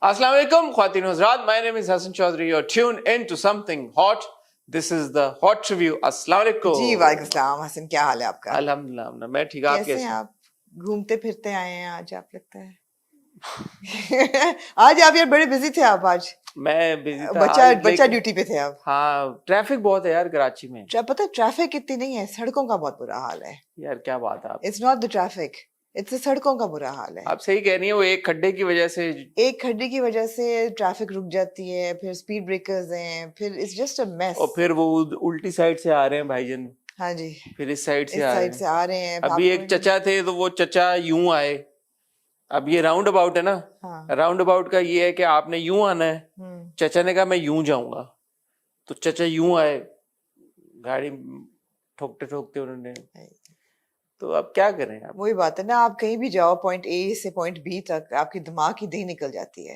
Assalamu alaikum, Khwateen Hazrat. My name is Hassan Chaudhary. You're tuned into something hot. This is the Hot Review. Assalamu alaikum. जी वालेकुम सलाम। हसन, क्या हाल है आपका? अल्हम्दुलिल्लाह, मैं ठीक। आप कैसे कैसे हैं आप? घूमते फिरते आए हैं आज, आप लगता है। आज आप यार बड़े बिजी थे आप आज। मैं बिजी था बच्चा ड्यूटी पे थे आप। हाँ, ट्रैफिक बहुत है यार कराची में। पता है ट्रैफिक इतनी नहीं है, सड़कों का बहुत बुरा हाल है यार क्या बात है आप। It's not the traffic, it's सड़कों का बुरा हाल है। आप सही कह रही हैं, वो एक खड्डे की वजह से ट्रैफिक रुक जाती है, फिर स्पीड ब्रेकर्स हैं, फिर इट्स जस्ट अ मेस। और फिर वो उल्टी साइड से आ रहे हैं भाईजान। हाँ जी, फिर इस साइड से आ रहे हैं। अभी एक चचा थे तो वो चचा यूं आए। अब ये राउंड अबाउट है ना। हाँ। राउंड अबाउट का ये है कि आपने यूं आना है। चचा ने कहा मैं यूं जाऊंगा, तो चचा यूं आए, गाड़ी ठोकते ठोकते उन्होंने। तो अब क्या करें आप। वही बात है ना, आप कहीं भी जाओ पॉइंट ए से पॉइंट बी तक, आपकी दिमाग की दही निकल जाती है।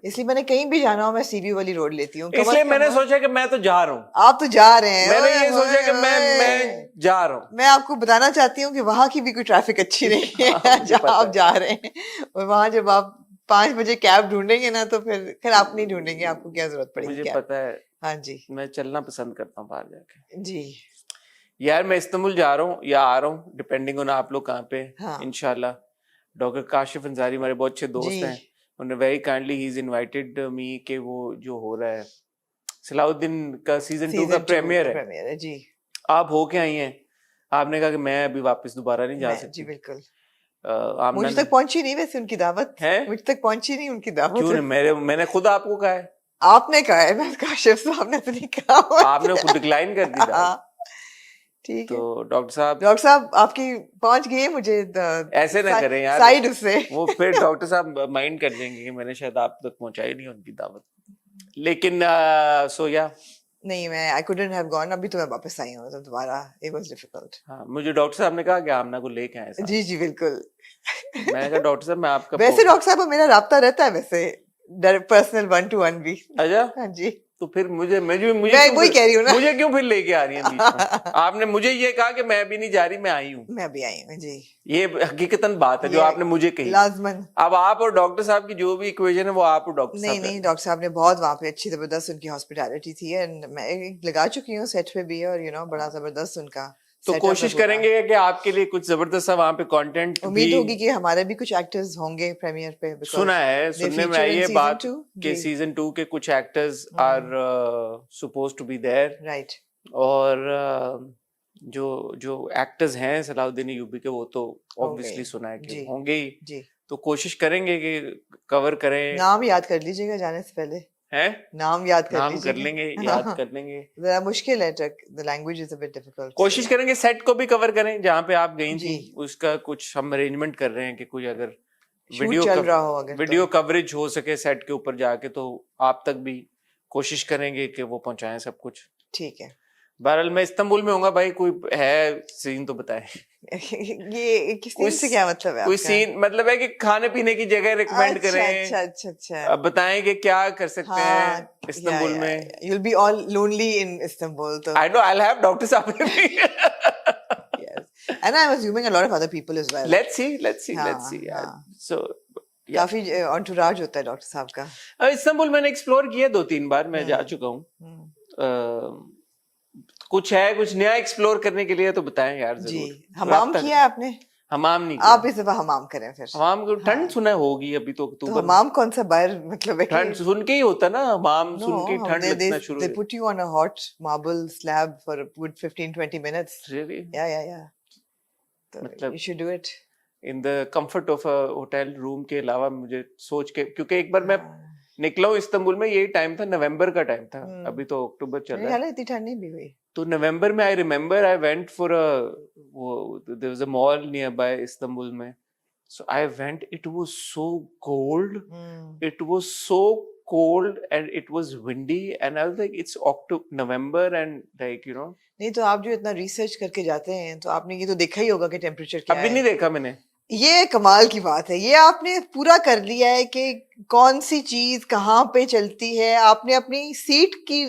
इसलिए मैंने कहीं भी जाना हो मैं सीबी वाली रोड लेती हूँ। इसलिए मैंने सोचा कि मैं तो जा रहा हूँ। आप तो जा रहे हैं। मैंने ये सोचा कि मैं जा रहा हूँ। मैं आपको बताना चाहती हूँ कि वहां की भी कोई ट्रैफिक अच्छी नहीं है जहाँ आप जा रहे हैं। और वहां जब आप 5 बजे कैब ढूंढेंगे ना तो फिर आप नहीं ढूंढेंगे, आपको क्या जरूरत पड़ेगी। मुझे पता है। हाँ जी, मैं चलना पसंद करता हूँ बाहर जाके। जी यार मैं इस्तांबुल जा रहा हूँ या आ रहा हूँ, डिपेंडिंग ऑन आप लोग कहाँ पे। हाँ। इंशाल्लाह। डॉक्टर काशिफ अंसारी हमारे बहुत अच्छे दोस्त हैं। उन्होंने very kindly he is invited me कि वो जो हो रहा है सलाउद्दीन का सीजन 2 का प्रीमियर है जी। आप होके आई हैं। आपने कहा कि मैं अभी वापस दोबारा नहीं जा सकती। जी बिल्कुल। मुझ तक पहुंची नहीं वैसे उनकी दावत है। मुझ तक पहुंची नहीं उनकी दावत। क्यों नहीं? मैंने खुद आपको कहा है। आपने कहा है, मैं काशिफ साहब ने तो नहीं कहा। आपने खुद डिक्लाइन कर दी था। ठीक है। तो डॉक्टर साहब आपकी पहुंच गई है। मुझे ऐसे ना करें यार, साइड उससे वो फिर डॉक्टर साहब माइंड कर देंगे कि मैंने शायद आप तक पहुंचाई नहीं उनकी दावत। लेकिन सो या नहीं, मैं आई कुडंट हैव गॉन। अभी तो मैं वापस आई हूँ तो दोबारा इट वाज डिफिकल्ट। हाँ, मुझे डॉक्टर साहब ने कहा कि आमना को लेके आए साथ। जी बिल्कुल। मैंने कहा डॉक्टर साहब मैं आपका वैसे डॉक्टर साहब मेरा राब्ता रहता है वैसे पर्सनल 1-to-1 भी। अच्छा। हाँ जी। तो फिर मुझे मैं वही कह रही हूँ ना, मुझे क्यों फिर लेके आ रही है बीच में? आपने मुझे ये कहा कि मैं भी नहीं जा रही, मैं आई हूँ। मैं भी आई हूँ जी। ये हकीकतन बात है जो आपने मुझे कही। लाजमन। अब आप और डॉक्टर साहब की जो भी इक्वेशन है वो आप और डॉक्टर साहब। नहीं, डॉक्टर साहब ने बहुत वहाँ पे अच्छी जबरदस्त उनकी हॉस्पिटैलिटी थी। एंड मैं लगा चुकी हूँ सेट पे भी, और बड़ा जबरदस्त उनका। तो कोशिश करेंगे कि आपके लिए कुछ जबरदस्त सा वहाँ पे कंटेंट उम्मीद होगी कि हमारे भी कुछ एक्टर्स होंगे प्रीमियर पे। सुनने में आई है बात कि सीजन 2 के कुछ actors are supposed to be there. Right. और जो एक्टर्स हैं सलाउद्दीन यूबी के, वो तो ऑब्वियसली सुना है कि होंगे ही। तो कोशिश करेंगे कि कवर करें। नाम याद कर लीजिएगा जाने से पहले। है नाम याद कर लेंगे, याद कर लेंगे। जरा मुश्किल है, the language is a bit difficult. कोशिश करेंगे सेट को भी कवर करें जहाँ पे आप गई थी। उसका कुछ हम अरेंजमेंट कर रहे हैं कि कोई अगर वीडियो कवरेज हो सके सेट के ऊपर जाके, तो आप तक भी कोशिश करेंगे कि वो पहुंचाएं सब कुछ। ठीक है। बहरहाल मैं इस्तांबुल में होऊंगा भाई, कोई है सीन तो बताएं। ये किस सीन से क्या मतलब है? कोई सीन मतलब है कि खाने पीने की जगह रिकमेंड करें। अच्छा। अब बताएं कि क्या कर सकते हैं इस्तांबुल में। You'll be all lonely in Istanbul. So. I know I'll have Dr. Saab with me. Yes. And I'm assuming a lot of other people as well. Let's see. So काफी entourage होता है doctor साहब का। Istanbul मैंने explore किया 2-3 बार, मैं जा चुका हूँ। कुछ नया एक्सप्लोर करने के लिए तो बताएं यार जरूर। जी, हमाम किया आपने? हमाम नहीं किया। आप इस दफा हमाम करें फिर। हमाम को ठंड सुना होगी अभी तो अक्टूबर। तो हमाम कौन सा बाहर मतलब है? ठंड सुन के ही होता ना, हमाम सुन के ठंड लगना शुरू। They put you on a hot marble slab for a good 15-20 minutes. Really? Yeah. मतलब you should do it. In the comfort of a hotel room के अलावा मुझे सोच के, क्योंकि एक बार मैं निकला हूँ इस्तांबुल में, यही टाइम था, नवंबर का टाइम था। अभी तो अक्टूबर चल रहा है। इतनी ठंड नहीं भी हुई। तो नवंबर में I remember I went for there was a mall near by Istanbul में। So I went, it was so cold, it was so cold and it was windy and I was like it's November and like नहीं तो आप जो इतना research करके जाते हैं तो आपने ये तो देखा ही होगा कि टेम्परेचर क्या है। अभी नहीं देखा मैंने। ये कमाल की बात है, ये आपने पूरा कर लिया है कि कौन सी चीज कहाँ पे चलती है। आपने अपनी सीट की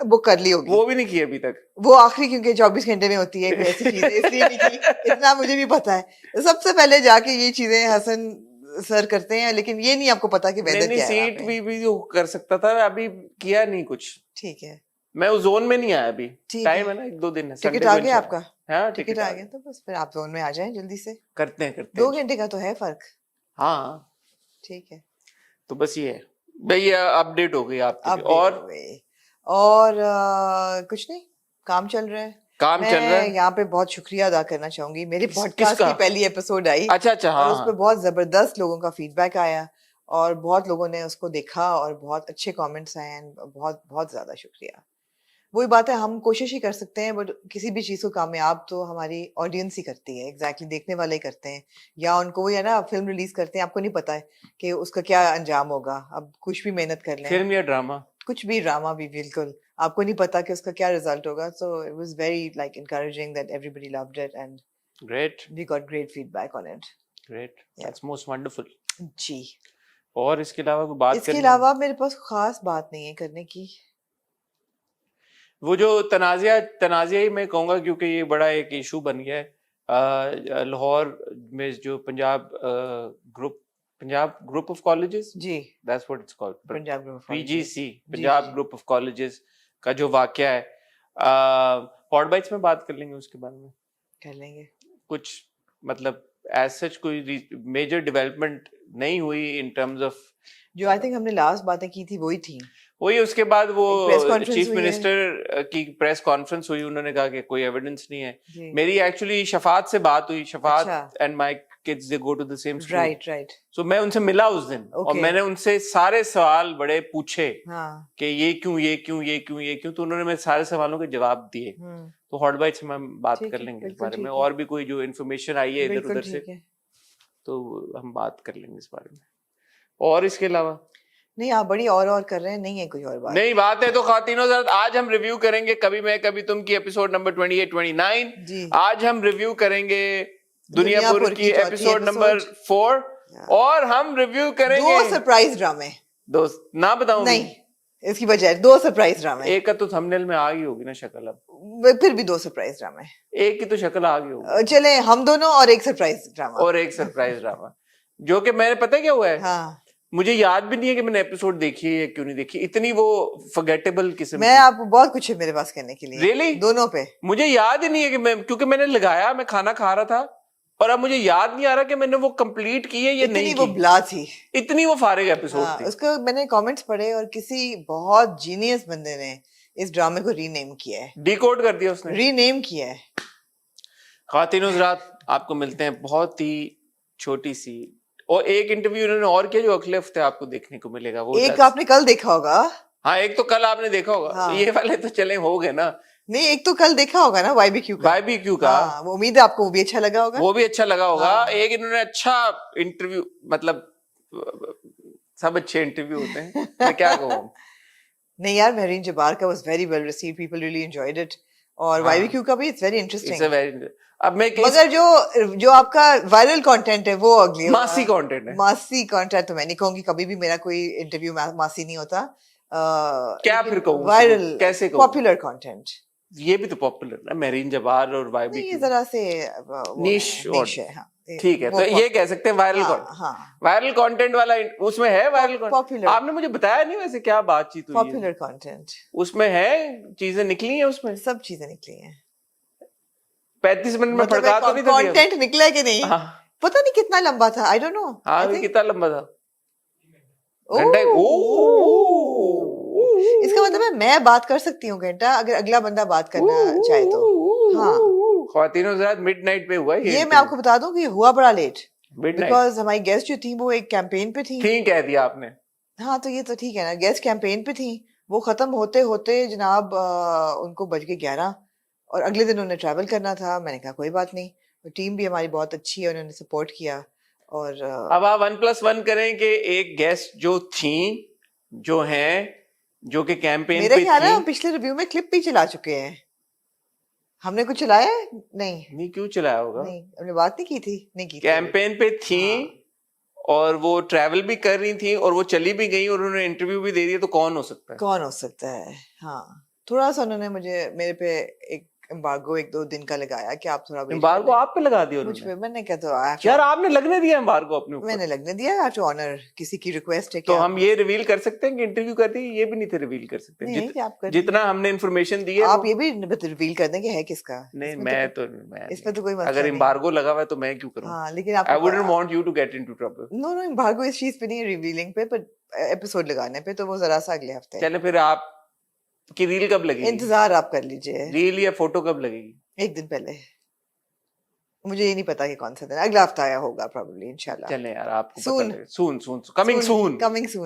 बुक कर ली होगी। वो भी नहीं की अभी तक। वो आखिरी क्योंकि 24 घंटे में होती है कोई ऐसी चीज, इसलिए नहीं की। इतना मुझे भी पता है। सबसे पहले जाके ये चीजें हसन सर करते हैं, लेकिन ये नहीं आपको पता कि वेदर नहीं क्या है सीट भी जो कर सकता था, अभी किया नहीं कुछ। ठीक है, मैं उस जोन में नहीं आया अभी, ठीक टाइम है ना, 1-2 दिन है। टिकट संडे आ को गया इंशाल्लाह। आपका? हाँ टिकट आ गया तो बस फिर आप जोन में आ जाएं जल्दी से। करते हैं 2 घंटे का तो है फर्क। हाँ ठीक है, तो बस ये है भैया, अपडेट हो गई आपकी भी। अपडेट और हो गई। और कुछ नहीं, काम चल रहा है। काम चल रहा मैं है। यहाँ पे बहुत शुक्रिया अदा करना चाहूंगी, मेरे पॉडकास्ट किसका? की पहली एपिसोड आई अच्छा और हाँ उस पर हाँ। बहुत जबरदस्त लोगों का फीडबैक आया और बहुत लोगों ने उसको देखा और बहुत अच्छे कमेंट्स आए हैं। बहुत बहुत ज्यादा शुक्रिया। वही बात है, हम कोशिश ही कर सकते हैं, बट किसी भी चीज को कामयाब तो हमारी ऑडियंस ही करती है। एग्जैक्टली देखने वाले ही करते हैं, या उनको वही है ना, फिल्म रिलीज करते हैं, आपको नहीं पता है कि उसका क्या अंजाम होगा। अब कुछ भी मेहनत कर लें, फिल्म या ड्रामा, कुछ भी ड्रामा भी, बिल्कुल आपको नहीं पता कि उसका क्या रिजल्ट होगा। So it was very like encouraging that everybody loved it and great we got great feedback on it. Great, Yeah. That's most wonderful. जी, और इसके अलावा कोई बात इसके करनी? अलावा मेरे पास खास बात नहीं है करने की। वो जो तनाज़िया ही मैं कहूँगा, क्योंकि ये बड़ा एक इशू बन गया है लाहौर में, जो पंजाब ग्रुप ऑफ कॉलेजेस, जी, that's what it's called, Punjab group of PGC, जी, पंजाब जी। ग्रुप ऑफ कॉलेजेस का जो वाकया है, पॉड बाइट्स में बात कर लेंगे उसके बारे में। कर लेंगे। कुछ मतलब एज सच कोई मेजर डेवलपमेंट नहीं हुई इन टर्म्स ऑफ, जो आई थिंक हमने लास्ट बातें की थी वही थी। वही उसके बाद वो एक press conference चीफ हुई है। मिनिस्टर की प्रेस कॉन्फ्रेंस हुई, उन्होंने कहा कि कोई एविडेंस नहीं है। जी, मेरी एक्चुअली शफात से बात हुई, शफात अच्छा, and my kids they go to the same school, right right, so मैं उनसे मिला उस दिन और Okay. मैंने उनसे सारे सवाल बड़े पूछे हाँ, कि ये क्यों, ये क्यों, ये क्यों, ये क्यों, तो उन्होंने मेरे सारे सवालों के जवाब दिए। तो हॉट बाइट्स में हम बात ठीक कर है, लेंगे इस बिल्कुल बारे में, ठीक है, और भी कोई जो इन्फॉर्मेशन आई है इधर बिल्कुल उधर से ठीक है। तो हम बात कर लेंगे इस बारे में। और इसके अलावा नहीं, आप बड़ी और कर रहे हैं, नहीं है कोई और बात। नहीं बात है तो खातिनों ज़रा, आज हम रिव्यू करेंगे कभी मैं कभी तुम की एपिसोड नंबर 28 29। जी, आज हम रिव्यू करेंगे दुनियापुर की चौथी एपिसोड नंबर 4 और हम रिव्यू करेंगे 2 सरप्राइज ड्रामे। दोस्त ना बताऊं नहीं, इसकी बजाय 2 सरप्राइज ड्रामे। एक का तो थंबनेल में आ गई होगी ना शक्ल, अब फिर भी 2 सरप्राइज ड्रामे। एक की तो शक्ल आ गई होगी, चले हम दोनों और एक सरप्राइज ड्रामा। और एक सरप्राइज ड्रामा, जो कि मैंने पता है क्या हुआ है, हाँ, मुझे याद भी नहीं है कि मैंने एपिसोड देखी है या क्यों नहीं देखी, इतनी वो फॉरगेटेबल किस्म मैं आपको बहुत कुछ है मेरे पास कहने के लिए। Really? दोनों पे मुझे याद ही नहीं है कि मैं, क्योंकि मैंने लगाया, मैं खाना खा रहा था और अब मुझे याद नहीं आ रहा कि मैंने वो कंप्लीट की है या नहीं इतनी वो की, ब्ला थी। इतनी वो फारिग एपिसोड हाँ, थी। उसको मैंने कमेंट्स पढ़े और किसी बहुत जीनियस बंदे ने इस ड्रामे को रीनेम किया है, डिकोड कर दिया उसने, रीनेम किया है। खातिन हज़रात आपको मिलते हैं बहुत ही छोटी सी, और एक इंटरव्यू उन्होंने और किया जो अगले हफ्ते आपको देखने को मिलेगा। वो एक आपने कल देखा होगा। हाँ, एक तो कल आपने देखा होगा। हाँ। ये वाले तो चले हो गए ना। नहीं, एक तो कल देखा होगा ना, YBQ का। YBQ का। हाँ, वो उम्मीद है आपको वो भी अच्छा लगा होगा। वो भी अच्छा लगा होगा। हाँ। एक इन्होंने अच्छा इंटरव्यू, मतलब सब अच्छे इंटरव्यू होते हैं, मैं क्या कहूँ। नहीं यार, मेहरीन जबार का was very well received, people really enjoyed it, और हाँ। YBQ का भी it's very interesting. It's a very, अब मैं मगर जो आपका वायरल कंटेंट है वो अगली मासी कंटेंट है। मासी कंटेंट तो मैं नहीं कहूंगी, कभी भी मेरा कोई इंटरव्यू मासी नहीं होता। क्या फिर कहूँ, वायरल, कैसे कहूँ, पॉपुलर कंटेंट। ये भी तो पॉपुलर ना, मेहरीन जबार और नहीं, ये YBQ जरा से निश है। हाँ, ठीक है, तो ये कह सकते हैं वायरल कंटेंट। हाँ, वायरल कंटेंट वाला उसमें है, वायरल कंटेंट। पॉपुलर, आपने मुझे बताया नहीं वैसे क्या बातचीत हुई है, पॉपुलर कंटेंट उसमें है, चीजें निकली हैं उसमें, सब चीजें निकली हैं। 35 मिनट में मतलब फड़का तो नहीं था दिया? कंटेंट निकला है कि नहीं हाँ पता नहीं, कितना लंबा था, आई डोंट नो। हाँ, कितना लंबा था, ओह, घंटा। इसका मतलब है मैं बात कर सकती हूँ घंटा, अगर अगला बंदा बात करना चाहे तो। हाँ, ख्वातीनो हज़रात मिडनाइट पे हुआ ये मैं आपको बता दूं कि हुआ बड़ा लेट, मिडनाइट बिकॉज हमारी गेस्ट जो थी वो एक कैंपेन पे थी। ठीक कह दिया आपने। हाँ, तो ये तो ठीक है ना, गेस्ट कैंपेन पे थी, वो खत्म होते होते जनाब उनको बज गए 11 और अगले दिन उन्हें ट्रैवल करना था। मैंने कहा कोई बात नहीं, टीम भी हमारी बहुत अच्छी है, उन्होंने सपोर्ट किया। और अब आप 1+1 करें कि एक गेस्ट जो थी, जो हैं, जो कि कैंपेन मेरा पे ख्याल है थी, हम पिछले रिव्यू में क्लिप भी चला चुके हैं। हमने कुछ चलाया है? नहीं क्यों चलाया होगा, नहीं, हमने बात नहीं की थी, नहीं की थी। कैंपेन पे थी हाँ। और वो ट्रैवल भी कर रही थी और वो चली भी गई और उन्होंने इंटरव्यू भी दे दिया, तो कौन हो सकता है? कौन हो सकता है? हाँ, थोड़ा सा उन्होंने मुझे मेरे पे एक एम्बार्गो 1-2 दिन का लगाया कि आप थोड़ा वेट कर एम्बार्गो लें आप पे लगा दिया मुझ उन्होंने? पे। मैंने कहा तो I have to यार आपने लगने दिया एम्बार्गो अपने ऊपर? मैंने लगने दिया, I have to honor किसी की रिक्वेस्ट है कि तो आप हम ये रिवील कर सकते हैं कि इंटरव्यू कर दी? ये भी नहीं थे रिवील कर सकते नहीं कि आप कर जितना हमने इन्फॉर्मेशन दी है आप वो ये भी रिवील कर दें कि है किसका। नहीं इसमें मैं तो मैं इसमें तो कोई अगर मसला नहीं। एम्बार्गो लगा हुआ है तो मैं क्यों करूं? हाँ लेकिन आई आपको wouldn't want you to get into trouble. No embargo इस चीज पे नहीं है रिवीलिंग पे, पर एपिसोड लगाने पे तो वो जरा सा अगले हफ्ते है। चले फिर आप की रील कब लगेगी? इंतजार आप कर लीजिए, रील या फोटो कब लगेगी? 1 दिन पहले। मुझे ये नहीं पता कि कौन सा दिन, अगला हफ्ता आया होगा प्रोबेबली इंशाल्लाह। चले यार आपको पता Soon. लगे सून कमिंग सून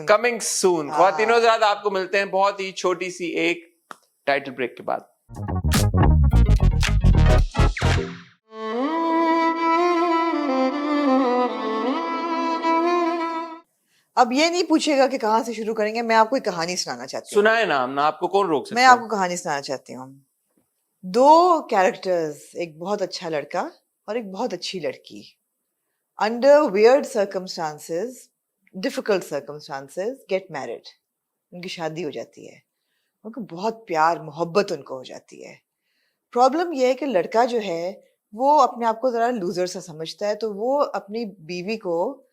कमिंग सून। ख्वातीनो ज़ाद आपको मिलते हैं बहुत ही छोटी सी एक टाइटल ब्रेक के बाद। अब ये नहीं पूछेगा कि कहाँ से शुरू करेंगे, मैं आपको एक कहानी सुनाना चाहती हूँ। सुनाए नाम ना, आपको कौन रोक सकता मैं है? आपको कहानी सुनाना चाहती हूँ। 2 कैरेक्टर्स, एक बहुत अच्छा लड़का और एक बहुत अच्छी लड़की, under weird circumstances, difficult circumstances get married. उनकी शादी हो जाती है, उनको बहुत प्यार मोहब्बत उनको हो जाती है। प्रॉब्लम ये है कि लड़का जो है वो अपने आप को जरा लूजर सा समझता है, तो वो अपनी बीवी को,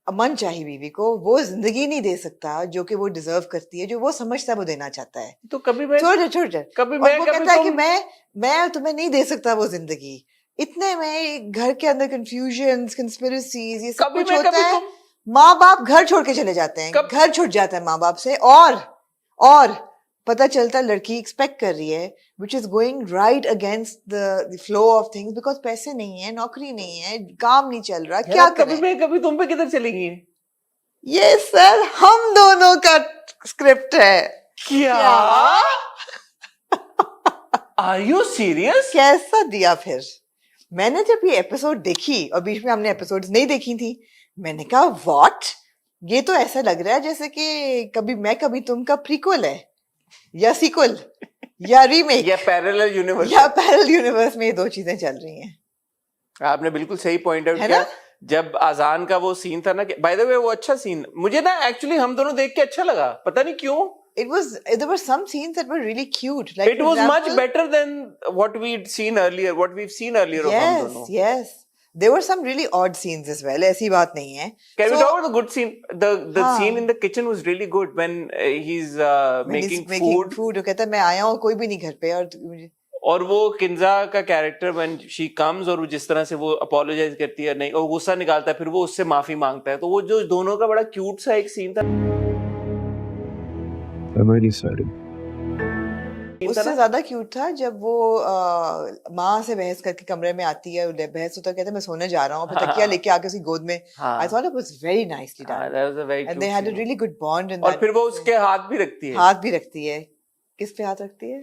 मन चाही बीवी को वो जिंदगी नहीं दे सकता जो कि वो डिजर्व करती है, जो वो समझता है वो देना चाहता है। तो कभी मैं कभी मैं वो कभी कहता है कि तुम मैं तुम्हें नहीं दे सकता वो जिंदगी। इतने में घर के अंदर कंफ्यूजन्स, कंस्पिरेसीज, ये सब कभी कुछ मैं होता कभी है। तुम माँ बाप घर छोड़ के चले जाते हैं, घर छूट जाता है माँ बाप से, और पता चलता है लड़की एक्सपेक्ट कर रही है, which is going right against the flow of things, because पैसे नहीं है, नौकरी नहीं है, काम नहीं चल रहा, क्या कभी करें। मैं कभी तुम पे किधर चलेगी? ये सर हम दोनों का स्क्रिप्ट है। क्या आर यू सीरियस? कैसा दिया फिर? मैंने जब ये एपिसोड देखी और बीच में हमने एपिसोड्स नहीं देखी थी, मैंने कहा व्हाट, ये तो ऐसा लग रहा है जैसे कि कभी मैं कभी तुम का प्रीक्वल है या सीक्वल या रीमेक या पैरेलल यूनिवर्स या पैरेलल यूनिवर्स में ये 2 चीजें चल रही हैं। आपने बिल्कुल सही पॉइंट आउट है किया। ना? जब आजान का वो सीन था ना, बाय द वे वो अच्छा सीन मुझे ना एक्चुअली हम दोनों देख के अच्छा लगा, पता नहीं क्यों। there were some scenes that were really cute, like It for was much example, better than what we've seen earlier of हम दोनों। yes, there were some really odd scenes as well, ऐसी बात नहीं है। Can we So, talk about the good scene? The हाँ, scene in the kitchen was really good when he's when he's making making food वो कहता है मैं आया हूँ, कोई भी नहीं घर पे, और वो किंजा का कैरेक्टर when she comes और वो जिस तरह से वो अपोलोजाइज करती है, नहीं और गुस्सा निकालता है, फिर वो उससे माफी मांगता है, तो वो जो दोनों का बड़ा क्यूट सा एक सीन था। I'm really sorry. उससे ज्यादा क्यूट था जब वो माँ से बहस करके कमरे में आती है, बहस होता है, कहते हैं मैं सोने जा रहा हूँ, फिर तकिया लेके आके उसकी गोद में। I thought it was very nicely done, that was a very and cute they had a scene। really good bond in और that। फिर वो उसके हाथ भी रखती है, हाथ भी रखती है, किस पे हाथ रखती है?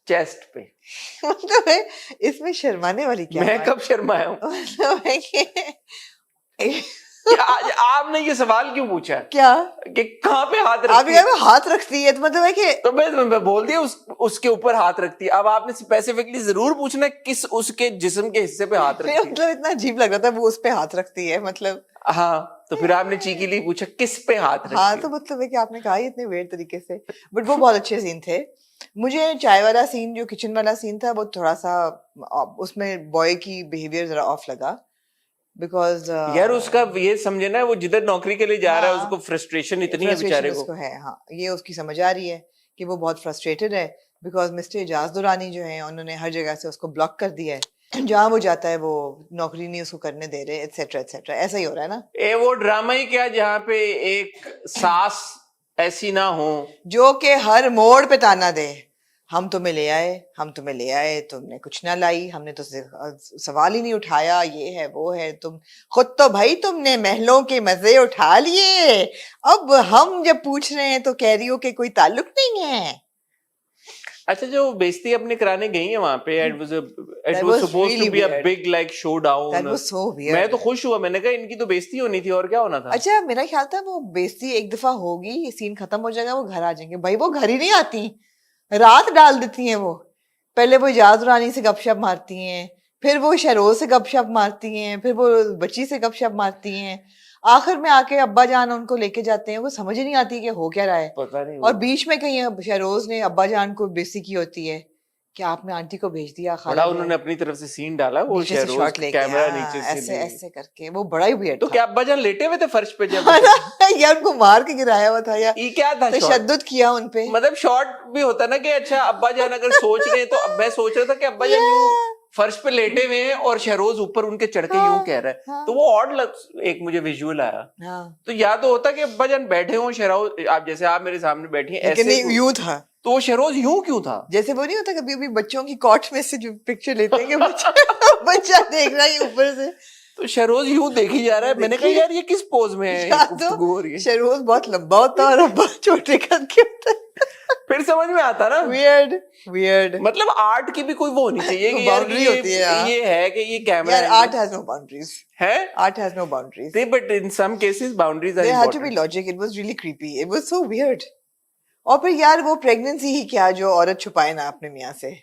चेस्ट पे। मतलब है, इसमें शर्माने वाली क्या मैं बात? कब शर्माया हूँ? मतलब है कि आज आपने ये सवाल क्यों पूछा क्या कि कहाँ पे हाथ आप रखती है? हाथ रखती है, तो मतलब है कि तो मैं बोल दिया उसके ऊपर हाथ रखती है। अब आपने स्पेसिफिकली जरूर पूछना है किस उसके जिस्म के हिस्से पे हाथ रखती है। मतलब इतना अजीब लग रहा था, वो उस पे हाथ रखती है, मतलब हाँ, तो फिर आपने चीकी लिए पूछा किस पे हाथ रखती हाँ, है? तो मतलब है कि आपने कहा ही इतने वेird तरीके से, बट वो बहुत अच्छे सीन थे। मुझे चाय वाला सीन, जो किचन वाला सीन था, वो थोड़ा सा उसमें बॉय की बिहेवियर जरा ऑफ लगा, बिकॉज यार उसका ये समझे ना, वो जिधर नौकरी के लिए जा रहा है हाँ, उसको फ्रस्ट्रेशन इतनी है बेचारे को। उसको है। हाँ, ये उसकी समझ आ रही है कि वो बहुत फ्रस्ट्रेटेड है, बिकॉज मिस्टर एजाज दुरानी जो है उन्होंने हर जगह से उसको ब्लॉक कर दिया है, जहाँ वो जाता है वो नौकरी नहीं उसको करने दे रहे, एटसेट्रा एटसेट्रा। ऐसा ही हो रहा है ना, वो ड्रामा ही क्या जहाँ पे एक सास ऐसी ना हो जो कि हर मोड़ पे ताना दे, हम तुम्हें ले आए, तुमने कुछ ना लाई, हमने तो सवाल ही नहीं उठाया, ये है वो है, तुम खुद तो भाई तुमने महलों के मजे उठा लिए, अब हम जब पूछ रहे हैं तो कह रही हो कि कोई ताल्लुक नहीं है। अच्छा, जो बेइज्जती अपने कराने गई है वहां पे, it was supposed really to be a weird. big like showdown। That was so weird. मैं तो खुश हुआ, मैंने कहा इनकी तो बेइज्जती होनी थी और क्या होना था। अच्छा, मेरा ख्याल था वो बेइज्जती एक दफा होगी, ये सीन खत्म हो जाएगा, वो घर आ जाएंगे। भाई वो घर ही नहीं आती, रात डाल देती हैं वो। पहले वो इजाज रानी से गपशप मारती हैं, फिर वो शहरोज से गपशप मारती हैं, फिर वो बच्ची से गपशप मारती हैं, आखिर में आके अब्बा जान उनको लेके जाते हैं। वो समझ ही नहीं आती कि हो क्या रहा है। पता नहीं और बीच में कहीं शहरोज ने अब्बा जान को बेइज्जती की होती है कि आपने आंटी को भेज दिया, बड़ा खाला जो उन्होंने है अपनी तरफ से सीन डाला, वो नीचे से शहरोज शॉट लेके, कैमरा हाँ, नीचे से ऐसे ले ऐसे करके, वो बड़ा ही वियर्ड तो था। क्या अब्बा जान लेटे हुए थे फर्श पे जब या उनको मार के गिराया हुआ था, या ये क्या था शॉट? तशद्दुद किया उनपे। मतलब शॉट भी होता ना कि अच्छा अब्बा जान अगर सोच रहे हैं, तो अब मैं सोच रहा था कि अब्बा जान यूं फर्श पे लेटे हुए हैं और शहरोज ऊपर उनके चढ़ के यूं कह रहा है, हाँ, तो वो ऑड एक मुझे विजुअल आया। हाँ, तो या तो होता कि अब्बा जान बैठे हों शहरोज, आप जैसे आप मेरे सामने बैठी हैं लेकिन ऐसे, नहीं, यूं था तो वो शहरोज यूं क्यों था? जैसे वो नहीं होता कभी कभी बच्चों की कॉट में से जो पिक्चर लेते हैं कि बच्चा बच्चा देख रहा है ऊपर से, तो शहरोज यूं देखी जा रहा है। मैंने कहा यार ये किस पोज में है, या गुफ्तगू हो रही है। तो शहरोज बहुत लंबा होता है और अब्बा छोटे कद के होते हैं। फिर समझ में आता ना, वियर्ड वियर्ड। मतलब आर्ट की भी कोई वो होनी चाहिए कि यार बाउंड्री होती है, हाँ। ये है कि ये कैमरा यार आर्ट हैज नो बाउंड्रीज है, art has no boundaries, but in some cases boundaries are there had to be important. Logic, it was really creepy, it was so weird. और फिर यार वो प्रेगनेंसी ही क्या जो औरत छुपाए ना अपने मियां से,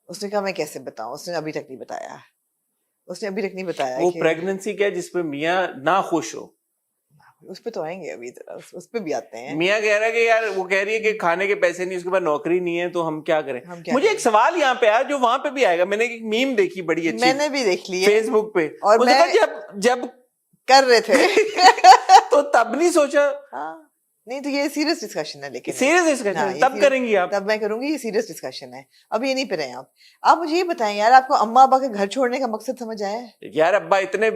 उसने कहा मैं कैसे बताऊं, उसने अभी तक नहीं बताया, उसने अभी तक नहीं बताया वो कि प्रेगनेंसी क्या जिसपे मियां ना खुश हो, उस पे तो आएंगे अभी, जरा उस पे भी आते हैं। मियां कह रहा है कि यार, वो कह रही है कि खाने के पैसे नहीं, उसके पास नौकरी नहीं है, तो हम क्या करें। हम क्या मुझे करें? एक सवाल यहाँ पे आया जो वहां पे भी आएगा। मैंने एक मीम देखी बड़ी अच्छी, मैंने भी देख ली है फेसबुक पे, और उसने मैं कहा जब जब कर रहे थे तो तब नहीं सोचा। हाँ, नहीं तो ये सीरियस डिस्कशन है, लेकिन सीरियस हाँ, डिस्कशन ये तब serious- करेंगी आप। तब मैं करूंगी, ये सीरियस डिस्कशन है, अब ये नहीं पे रहे आप मुझे ये बताएं यार, आपको अम्मा अब्बा के घर छोड़ने का मकसद समझ आया है? यार अब्बा इतने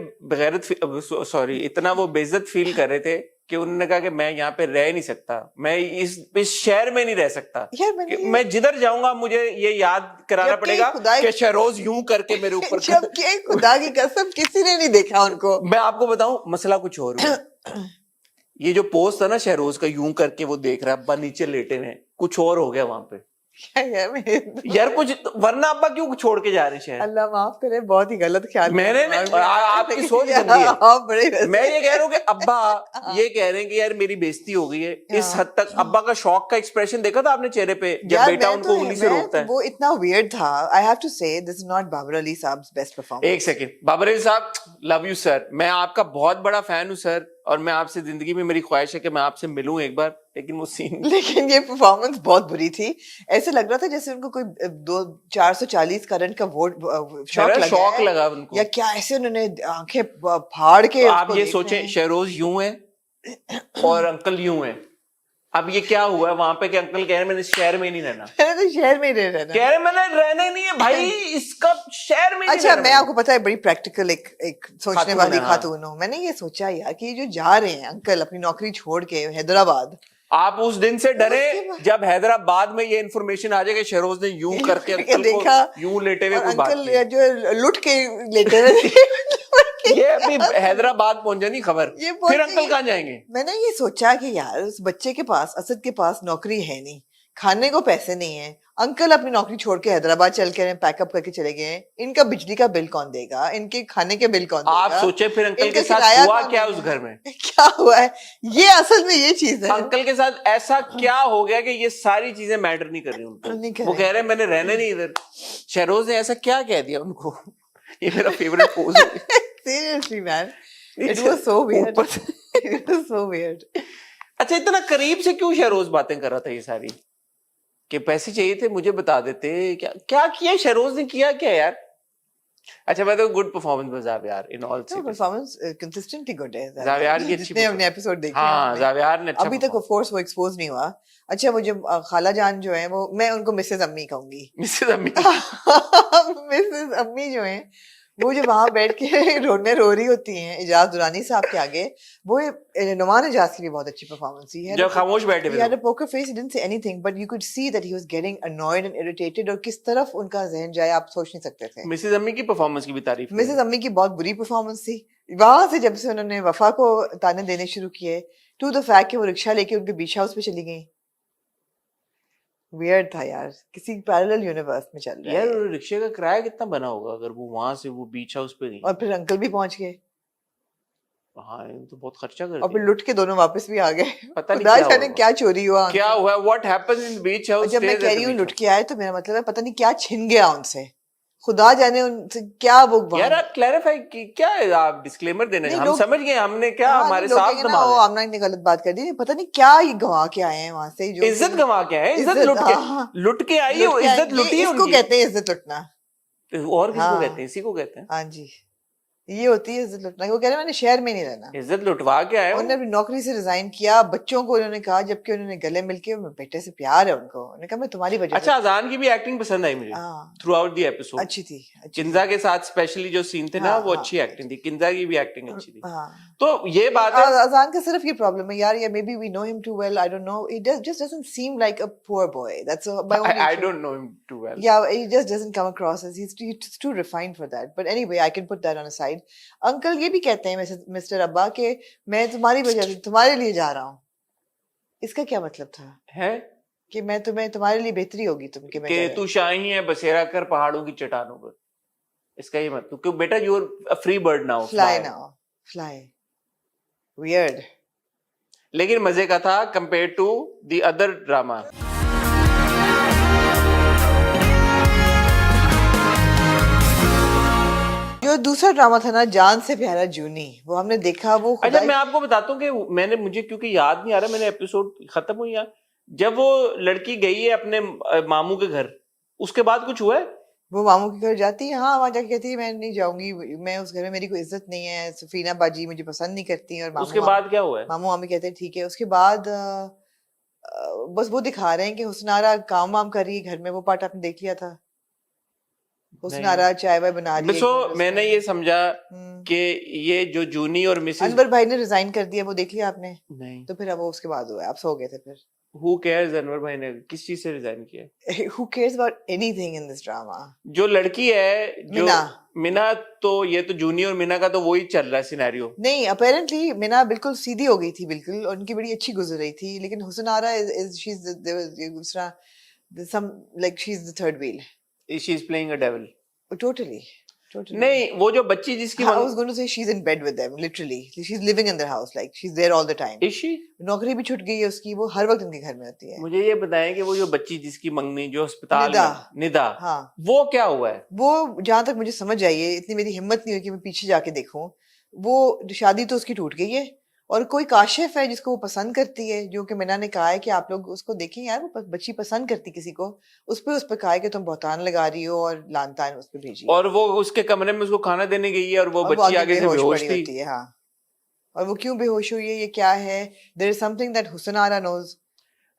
सॉरी इतना वो बेइज्जत फील कर रहे थे कि उन्होंने कहा कि मैं यहाँ पे रह नहीं सकता, मैं इस शहर में नहीं रह सकता, यार मैंने कि मैं जिधर जाऊंगा मुझे ये याद कराना जबकि पड़ेगा खुदा- कि शहरोज यूं करके मेरे ऊपर जबकि खुदा की कसम किसी ने नहीं देखा उनको। मैं आपको बताऊं मसला कुछ और हुआ। ये जो पोस्ट था ना शहरोज का यूं करके वो देख रहा है, अब्बा नीचे लेटे हुए हैं, कुछ और हो गया वहां पे यार कुछ, वरना अब्बा क्यों छोड़ के जा रहे हैं शहर? अल्लाह माफ करे, बहुत ही गलत ख्याल मैंने मेरे दिमाग में आया, आपकी लेकिन सोच यार, गंदी है। आप बड़े वैसे- मैं ये कह रहा हूँ कि अब्बा हाँ। ये कह रहे हैं कि यार मेरी बेइज्जती हो गई है, इस हाँ। हद तक अब्बा का शौक का एक्सप्रेशन देखा था आपने चेहरे पे जब यार बेटा मैं उनको तो उंगली से रोकता है। वो इतना वियर्ड था। I have to say this is not Babar Ali साहब्स बेस्ट परफॉर्मेंस। एक सेकंड, बाबर अली साहब, लव यू सर, मैं आपका बहुत बड़ा फैन हूँ सर, और मैं आपसे जिंदगी में मेरी ख्वाहिश है कि मैं आपसे मिलूं एक बार, लेकिन वो सीन लेकिन ये परफॉर्मेंस बहुत बुरी थी। ऐसे लग रहा था जैसे उनको कोई 440 करंट का वोट शौक लगा उनको, या क्या, ऐसे उन्होंने आंखें फाड़ के तो आप उसको ये देख सोचें रहे हैं। शहरोज यूं है और अंकल यूं है। अब ये क्या हुआ है वहां पे कि अंकल कह रहे हैं मैंने इस शहर में ही नहीं रहना, मैंने तो शहर में ही रहना। कह रहे हैं मैंने रहना ही नहीं है भाई, इसका शहर में ही नहीं अच्छा, रहना मैं है। आपको पता है बड़ी प्रैक्टिकल एक सोचने खातून वाली है, हाँ। खातून हूँ। मैंने ये सोचा यार कि ये जो जा रहे हैं अंकल अपनी नौकरी छोड़ के हैदराबाद, आप उस दिन से डरे उसके बाद- जब हैदराबाद में ये इन्फॉर्मेशन आ जाए कि शहरोज ने यूं करके करके अंकल देखा, को यूं लेटे हुए और कोई बात अंकल की। जो लुट के लेटे हुए थे। ये अभी हैदराबाद पहुंच जानी खबर, ये पहुंच फिर अंकल गई। कहाँ जाएंगे? मैंने ये सोचा कि यार उस बच्चे के पास, असद के पास नौकरी है नहीं, खाने को पैसे नहीं है, अंकल अपनी नौकरी छोड़ के हैदराबाद चल के पैकअप करके चले गए हैं, इनका बिजली का बिल कौन देगा, इनके खाने के बिल कौन देगा? आप सोचे फिर अंकल इनका के साथ किराया हुआ कौन क्या देगा? उस घर में? क्या हुआ है, ये असल में ये चीज है। अंकल के साथ ऐसा क्या हो गया कि ये सारी चीजें मैटर नहीं कर रही नहीं उनको, कर वो रही। कह रहे हैं मैंने रहना नहीं इधर। शहरोज ने ऐसा क्या कह दिया उनको? ये मेरा फेवरेट पोज है। Seriously man, it was so weird, it was so weird. अच्छा, इतना करीब से क्यों शहरोज बातें कर रहा था ये सारी, कि पैसे चाहिए थे मुझे बता देते, क्या क्या किया शहरोज ने, किया क्या यार? अच्छा, मैं तो गुड परफॉर्मेंस में Zaviyar in all series, performance consistently good है जावियार की अच्छी जितने हमने एपिसोड देखे हाँ हैं जावियार ने अच्छा अभी तक ऑफ कोर्स वो एक्सपोज नहीं हुआ। अच्छा, मुझे खाला जान जो है वो, मैं उनको मिसेस अम्मी कहूंगी। मिसेस अम्मी मिसेस अम्मी जो है वो जो वहां बैठ के रो रही होती हैं इजाज दुरानी साहब के आगे, वो नुमान इजाज की भी बहुत अच्छी परफॉर्मेंस थी। जो खामोश बैठे He हुए had थे। a poker face, he didn't say anything, but you could see that he was getting annoyed and irritated, और किस तरफ उनका जहन जाए आप सोच नहीं सकते थे। मिसेस अम्मी की परफॉर्मेंस की भी तारीफ मिसेस अम्मी की बहुत बुरी परफॉर्मेंस थी। वहां से जब से उन्होंने वफा को ताने देने शुरू किए, टू द फैक्ट कि वो रिक्शा लेके उनके बीच हाउस पे चली गई, वियर्ड था यार, किसी पैरेलल यूनिवर्स में चल रहा यार है। रिक्शे का किराया कितना बना होगा अगर वो वहां से वो बीच हाउस पे गई? और फिर अंकल भी पहुंच गए, हाँ ये तो बहुत खर्चा कर और फिर दिया। लुट के दोनों वापस भी आ गए। पता नहीं खुदा क्या जाने हुआ। क्या चोरी हुआ, क्या हुआ, व्हाट हैपेंस इन बीच और हाउस? जब मैं कह रही हूँ लुट के आए तो मेरा मतलब है पता नहीं क्या छिन गया उनसे। खुदा जाने उनसे क्या वो यार आप क्लैरिफाई क्या है, आप डिस्क्लेमर देना, नहीं, हम लोग समझ गए, हमने क्या, हाँ हमारे नहीं, लोग साफ कहेंगे ना दिमाग वो है। आमना ने गलत बात कर दी, पता नहीं क्या ये गंवा के आए हैं वहां से, जो इज्जत गंवा के आए, इज्जत लुट के, हाँ, लुट के आई है, लुट वो के आए, इज्जत लुटी है इसको उनकी। कहते हैं इज्जत लुटना। और किसको हाँ कहते हैं? इसी को कहते हैं हाँ जी, ये होती है इज्जत लुटना। वो कह रहे हैं मैंने शहर में नहीं रहना, इज्जत लुटवा के आए उन्होंने हो। अपनी नौकरी से रिजाइन किया, बच्चों को उन्होंने कहा, जबकि उन्होंने गले मिलके, बेटे से प्यार है उनको, उन्होंने कहा मैं तुम्हारी वजह अच्छा, से। अजान की भी एक्टिंग पसंद आई मुझे हाँ थ्रू आउट दी एपिसोड। अच्छी थी, अच्छी किंजा थी। के साथ स्पेशली जो सीन थे ना, हाँ वो हाँ अच्छी एक्टिंग थी, किंजा की भी एक्टिंग अच्छी थी। हाँ तो ये बात है, अजान का सिर्फ ये प्रॉब्लम है यार, या maybe we know him too well, I don't know, he just doesn't seem like a poor boy, that's my only I issue. Don't know him too well. Yeah, he just doesn't come across as he's too refined for that. But anyway, I can put that on a side. Uncle ये भी कहते हैं mister अब्बा के मैं तुम्हारी वजह से तुम्हारे लिए जा रहा हूँ। इसका क्या मतलब था? है कि मैं तुम्हारे लिए बेहतरी होगी तुम कि मैं कि जा रहा तू शाही है, बसेरा कर पहाड़ों की चट्टानों पर, इसका ये मतलब, क्यों बेटा, you are a free bird now, fly now, fly. Weird. लेकिन मजे का था compare to the other drama. जो दूसरा ड्रामा था ना, जान से प्यारा जूनी, वो हमने देखा, वो अच्छा, मैं आपको बताता हूँ कि मैंने, मुझे क्योंकि याद नहीं आ रहा, मैंने एपिसोड खत्म हुई है जब वो लड़की गई है अपने मामू के घर, उसके बाद कुछ हुआ है? वो मामू के घर जाती है, हाँ वहां जाके कहती है मैं नहीं जाऊंगी, मैं उस घर में मेरी कोई इज्जत नहीं है, सफीना बाजी मुझे पसंद नहीं करती, और उसके बाद क्या हुआ है? मामू मामी कहते हैं ठीक है। उसके बाद बस वो दिखा रहे हैं कि हुस्नारा काम वाम कर रही है घर में, वो पार्ट आपने देख लिया था, हुस्नारा चाय वाय बना रही है सो घर में मैंने उसमें। ये समझा कि ये जो जूनी और मिसेस, अनवर भाई ने रिजाइन कर दिया, वो देख लिया आपने? नहीं, तो फिर अब वो उसके बाद हुआ है, आप सो गए थे फिर। हु केयर्स, अनवर भाई ने किस चीज से रिजाइन किया है? Who cares about anything in this drama? जो लड़की है, जो मिना। मिना, तो ये तो जूनी और मिना का तो वही चल रहा है सिनेरियो। नहीं, अपेरेंटली मिना बिल्कुल सीधी हो गई थी, बिल्कुल, और उनकी बड़ी अच्छी गुजर रही थी, लेकिन Husnara is she is some like she's the third wheel. She is playing a devil. Totally. नहीं, वो जो बच्ची जिसकी I was going to say she's in bed with them, literally. She's living in their house, like she's there all the time. Is she, नौकरी भी छूट गई है उसकी, वो हर वक्त उनके घर में होती है। मुझे ये बताएं कि वो जो बच्ची जिसकी मंगनी जो अस्पताल निदा। में, निदा, हाँ, वो क्या हुआ है? वो जहां तक मुझे समझ आई है, इतनी मेरी हिम्मत नहीं हुई कि मैं पीछे जाके देखूं, वो शादी तो उसकी टूट गई है, और कोई काशिफ है जिसको वो पसंद करती है, जो कि मिना ने कहा है कि आप लोग उसको देखें यार, वो बच्ची पसंद करती किसी को, उस पे कहा है कि तुम बहतान लगा रही हो और लानतान उस पे भेजी, और वो उसके कमरे में उसको खाना देने गई है और वो और वो बच्ची आगे आगे से बेहोश बेहोश पड़ी थी। होती है। हाँ, और वो क्यों बेहोश हुई है, ये क्या है, there is something that Husnara knows.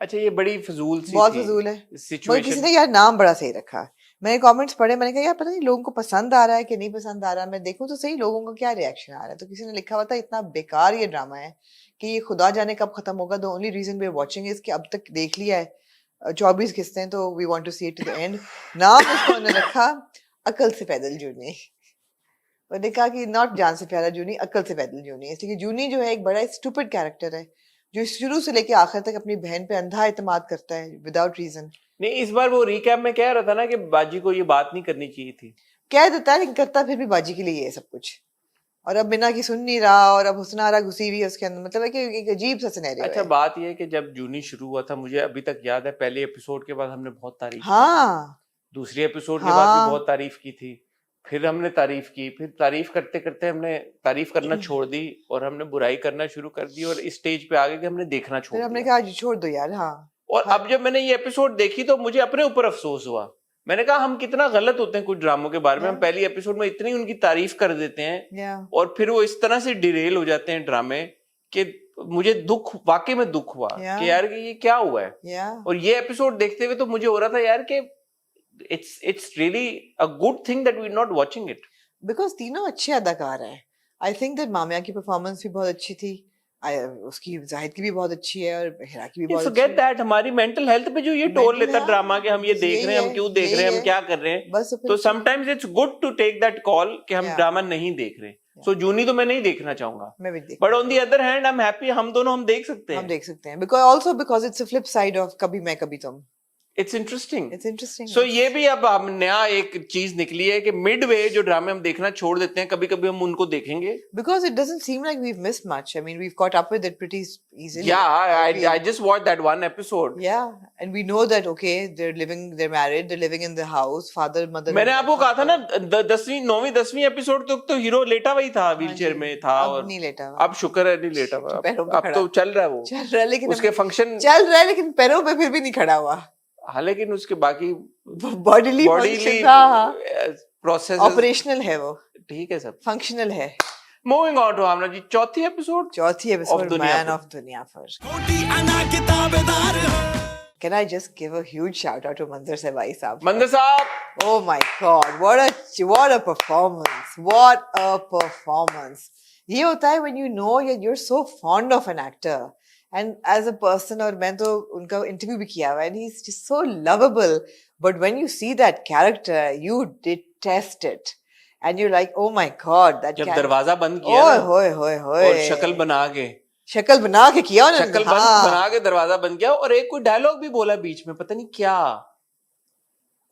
अच्छा, ये बड़ी फजूल सी बहुत थी फजूल है, मगर किसी सिचुएशन। ने यार नाम बड़ा सही रखा। मैंने कमेंट्स पढ़े, मैंने कहा यार पता नहीं लोगों को पसंद आ रहा है कि नहीं पसंद आ रहा, मैं देखूं तो सही लोगों का क्या रिएक्शन आ रहा है। तो किसी ने लिखा हुआ था इतना बेकार ये ड्रामा है कि ये खुदा जाने कब खत्म होगा, the only reason we are watching is कि अब तक देख लिया है 24 किस्तें, तो we want to see it to the end. नाम इसको उन्होंने रखा अकल से पैदल जूनी। मैंने कहा कि नॉट जान से प्यारा जूनी, अकल से पैदल जूनी, इसलिए कि जूनी जो है एक बड़ा स्टूपिड कैरेक्टर है, जो शुरू से लेके आखिर तक अपनी बहन पे अंधा एतमाद करता है विदाउट रीजन। नहीं, इस बार वो रिकैप में कह रहा था ना कि बाजी को ये बात नहीं करनी चाहिए थी। कह देता है लेकिन करता फिर भी बाजी के लिए ये सब कुछ, और अब बिना की सुन नहीं रहा, और अब हुस्नारा घुसी हुई है उसके अंदर, मतलब है कि एक अजीब सा सिनेरियो अच्छा, है। बात ये है कि जब जूनी शुरू हुआ था, मुझे अभी तक याद है, पहले एपिसोड के बाद हमने बहुत तारीफ की थी, हाँ दूसरे एपिसोड के बाद भी हाँ बहुत तारीफ की थी, फिर हमने तारीफ की, फिर तारीफ करते करते हमने तारीफ करना छोड़ दी और हमने बुराई करना शुरू कर दी, और इस स्टेज पे आ गए कि हमने देखना छोड़ फिर हमने दिया। कहा छोड़ दो यार। हाँ, और अब जब मैंने ये एपिसोड देखी तो मुझे अपने ऊपर अफसोस हुआ। मैंने कहा हम कितना गलत होते हैं कुछ ड्रामों के बारे में, हम पहली एपिसोड में इतनी उनकी तारीफ कर देते हैं और फिर वो इस तरह से डिरेल हो जाते हैं ड्रामे कि मुझे दुख, वाकई में दुख हुआ कि यार कि ये क्या हुआ है। और ये एपिसोड देखते हुए तो मुझे हो रहा था यार कि it's really a good thing that we're not watching it. Because तीनों अच्छे अदाकार हैं। आई थिंक दैट मामिया की परफॉर्मेंस भी बहुत अच्छी थी, उसकी जाहिद की भी बहुत अच्छी है, और हिरा की भी बहुत अच्छी forget that, हमारी मेंटल हेल्थ पे जो ये टोल लेता है ड्रामा कि हम ये देख रहे हैं, हम क्यों देख रहे हैं, हम क्या कर रहे हैं, बस तो sometimes it's good to take that call कि हम ड्रामा नहीं देख रहे। सो जूनी तो मैं नहीं देखना चाहूंगा, but on the other hand I am happy, हम दोनों हम देख सकते हैं, because also because it's a flip side of कभी मैं कभी तुम। It's interesting. सो ये भी अब हम नया एक चीज निकली है कि मिड वे जो ड्रामे हम देखना छोड़ देते हैं, कभी कभी हम उनको देखेंगे। Because it doesn't seem like we've missed much. I mean, we've caught up with it pretty easily. Yeah, feel. I just watched that one episode. Yeah, and we know that okay, they're married, they're living in the house, father, mother. मैंने आपको कहा था ना 9वीं 10वीं episode तक तो hero लेटा हुआ ही था, व्हीलचेयर में था। अब और नहीं लेटा हुआ। अब शुक्र है नहीं लेटा हुआ, अब तो चल रहा है वो, चल रहा है, लेकिन उसके फंक्शन चल रहा है, लेकिन पैरों पे फिर भी नहीं खड़ा हुआ। हाँ, लेकिन उसके बाकी बॉडीली प्रोसेस ऑपरेशनल है वो, ठीक है, सब फंक्शनल है। मूविंग ऑन टू आमना जी, चौथी एपिसोड मैन ऑफ दुनिया पर। Can I just give a huge shout out to Manzar Sehwai साहब? मंदर साहब, oh my God, what a performance! What a performance! ये होता है when you know you're so fond of an actor, and as a person, और मैं तो उनका इंटरव्यू भी किया हुआ है, and he's just so lovable. But when you see that character, you detest it, and you're like, oh my God, that जब दरवाजा बंद किया ना, होए और शक्ल बना के किया उन्होंने, शक्ल बना के दरवाजा बंद किया, और एक कोई डायलॉग भी बोला बीच में, पता नहीं क्या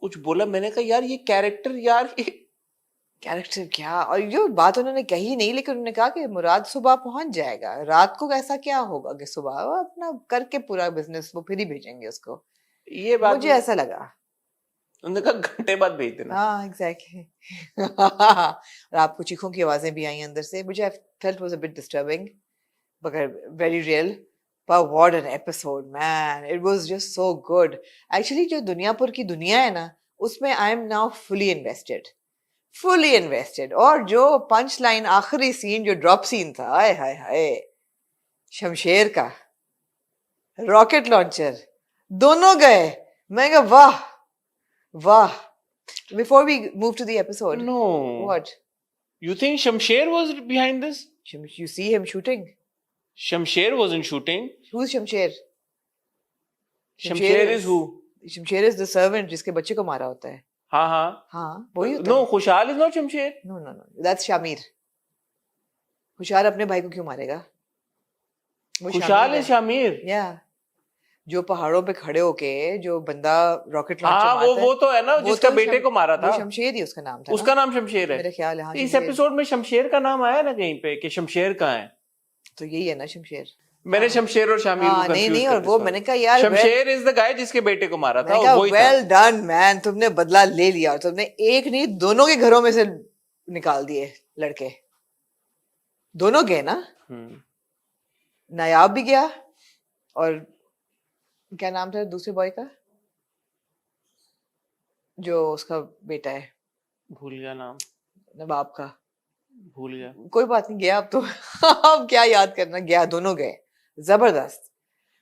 कुछ बोला। मैंने कहा यार ये कैरेक्टर क्या, और जो बात उन्होंने कही नहीं, लेकिन उन्होंने कहा कि मुराद सुबह पहुंच जाएगा, रात को ऐसा क्या होगा कि सुबह वो अपना करके पूरा बिजनेस वो फिर ही भेजेंगे उसको। ये बात मुझे ऐसा लगा। उन्होंने कहा घंटे बाद भेज देना। हाँ, एग्जैक्टली। और आपको चीखों की आवाजें भी आई अंदर से, मुझे felt was a bit disturbing, but very real. But what an episode, man! It was just so good. Actually, जो दुनियापुर की दुनिया है ना, उसमें I am now fully invested. और जो पंच लाइन आखिरी सीन, जो ड्रॉप सीन था, हाय हाय हाय, शमशेर का रॉकेट लॉन्चर, दोनों गए। मैं कहा वाह वाह। Before we move to the episode, no, what you think Shamsher was behind this? You see him shooting. Shamsher wasn't shooting. Who's Shamsher? Shamsher is who? Shamsher is the servant जिसके बच्चे को मारा होता है। हाँ, वही होता है। No, खुशहाल is not Shamsher. No, that's Shamir. खुशहाल अपने भाई को क्यों मारेगा? खुशहाल है शामिर। Yeah. जो पहाड़ों पे खड़े होके जो बंदा रॉकेट लॉन्चर मारता है, वो तो है ना जिसका बेटे को मारा था। शमशेर ही उसका नाम था। उसका नाम शमशेर है मेरे ख्याल है। हाँ, इस एपिसोड में शमशेर का नाम आया ना कहीं पे कि शमशेर कहाँ है, तो यही है ना शमशेर। मैंने शमशेर और शामिर को नहीं, और वो मैंने कहा यार शमशेर इज द गाय जिसके बेटे को मारा था, और वही था। वेल डन मैन, तुमने बदला ले लिया, और तुमने एक नहीं दोनों के घरों में से निकाल दिए लड़के, दोनों गए ना। नायाब भी गया, और क्या नाम था दूसरे बॉय का जो उसका बेटा है, भूल गया नाम, नवाब का भूल गया, कोई बात नहीं, गया अब तो। अब क्या याद करना, गया, दोनों गए, जबरदस्त।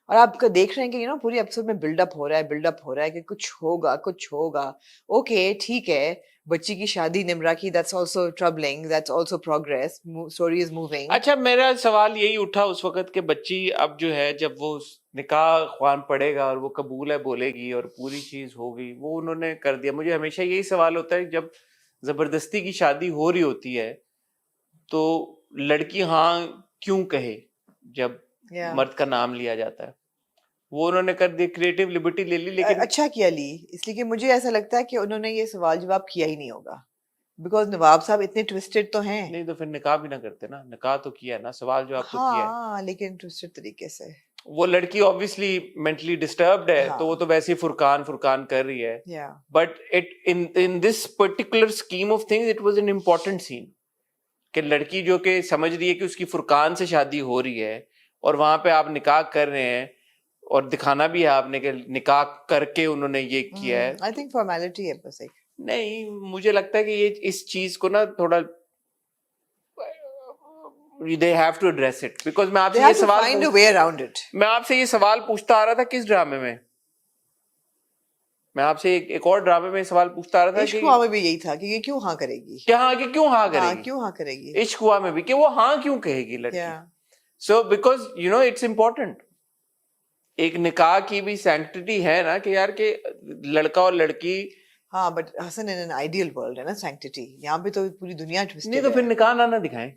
और आप देख रहे हैं कि पूरी एपिसोड में बिल्डअप हो रहा है कि कुछ होगा। ओके, ठीक है, बच्ची की शादी निमरा की, that's also troubling, that's also progress, story is moving. अच्छा, मेरा सवाल यही उठा उस वक्त कि बच्ची अब जो है, जब वो निकाह ख्वान पड़ेगा और वो कबूल है बोलेगी और पूरी चीज होगी, वो उन्होंने कर दिया। मुझे हमेशा यही सवाल होता है, जब जबरदस्ती की शादी हो रही होती है तो लड़की हाँ क्यों कहे जब मर्द का नाम लिया जाता है। वो उन्होंने कर दी, क्रिएटिव लिबर्टी ले ली, लेकिन अच्छा किया ली, इसलिए कि मुझे ऐसा लगता है कि उन्होंने ये सवाल जवाब किया ही नहीं होगा, बिकॉज नवाब साहब इतने ट्विस्टेड तो हैं। नहीं तो फिर निकाह भी ना करते ना, निकाह तो किया ना, सवाल जवाब तो किया है। हाँ, लेकिन ट्विस्टेड तरीके से। वो लड़की ऑब्वियसली मेंटली डिस्टर्ब्ड है, तो वो तो वैसे ही फुरकान कर रही है, but it in this particular scheme of things it was an important scene कि लड़की जो कि समझ रही है कि उसकी फुरकान से शादी हो रही है, और वहां पे आप निकाह कर रहे हैं, और दिखाना भी है आपने कि निकाह करके उन्होंने ये किया है। आई थिंक फॉर्मेलिटी है बस एक। नहीं, मुझे लगता है कि ये इस चीज को ना थोड़ा they have to address it, because मैं आपसे ये सवाल find a way around it. मैं आपसे ये सवाल पूछता आ रहा था किस ड्रामे में, मैं आपसे एक और ड्रामे में सवाल पूछता आ रहा था इश्क हुआ में भी यही था कि ये क्यों हाँ करेगी, क्यों हाँ करेगी। इश्क हुआ में भी कि वो हाँ क्यों कहेगी लड़की। So because it's important, एक निकाह की भी सैंक्टिटी है ना कि यार के लड़का और लड़की। हाँ, but Hasan in an ideal world है ना सैंक्टिटी, यहाँ पे तो पूरी दुनिया ट्विस्टेड नहीं, तो फिर निकाह ना दिखाएं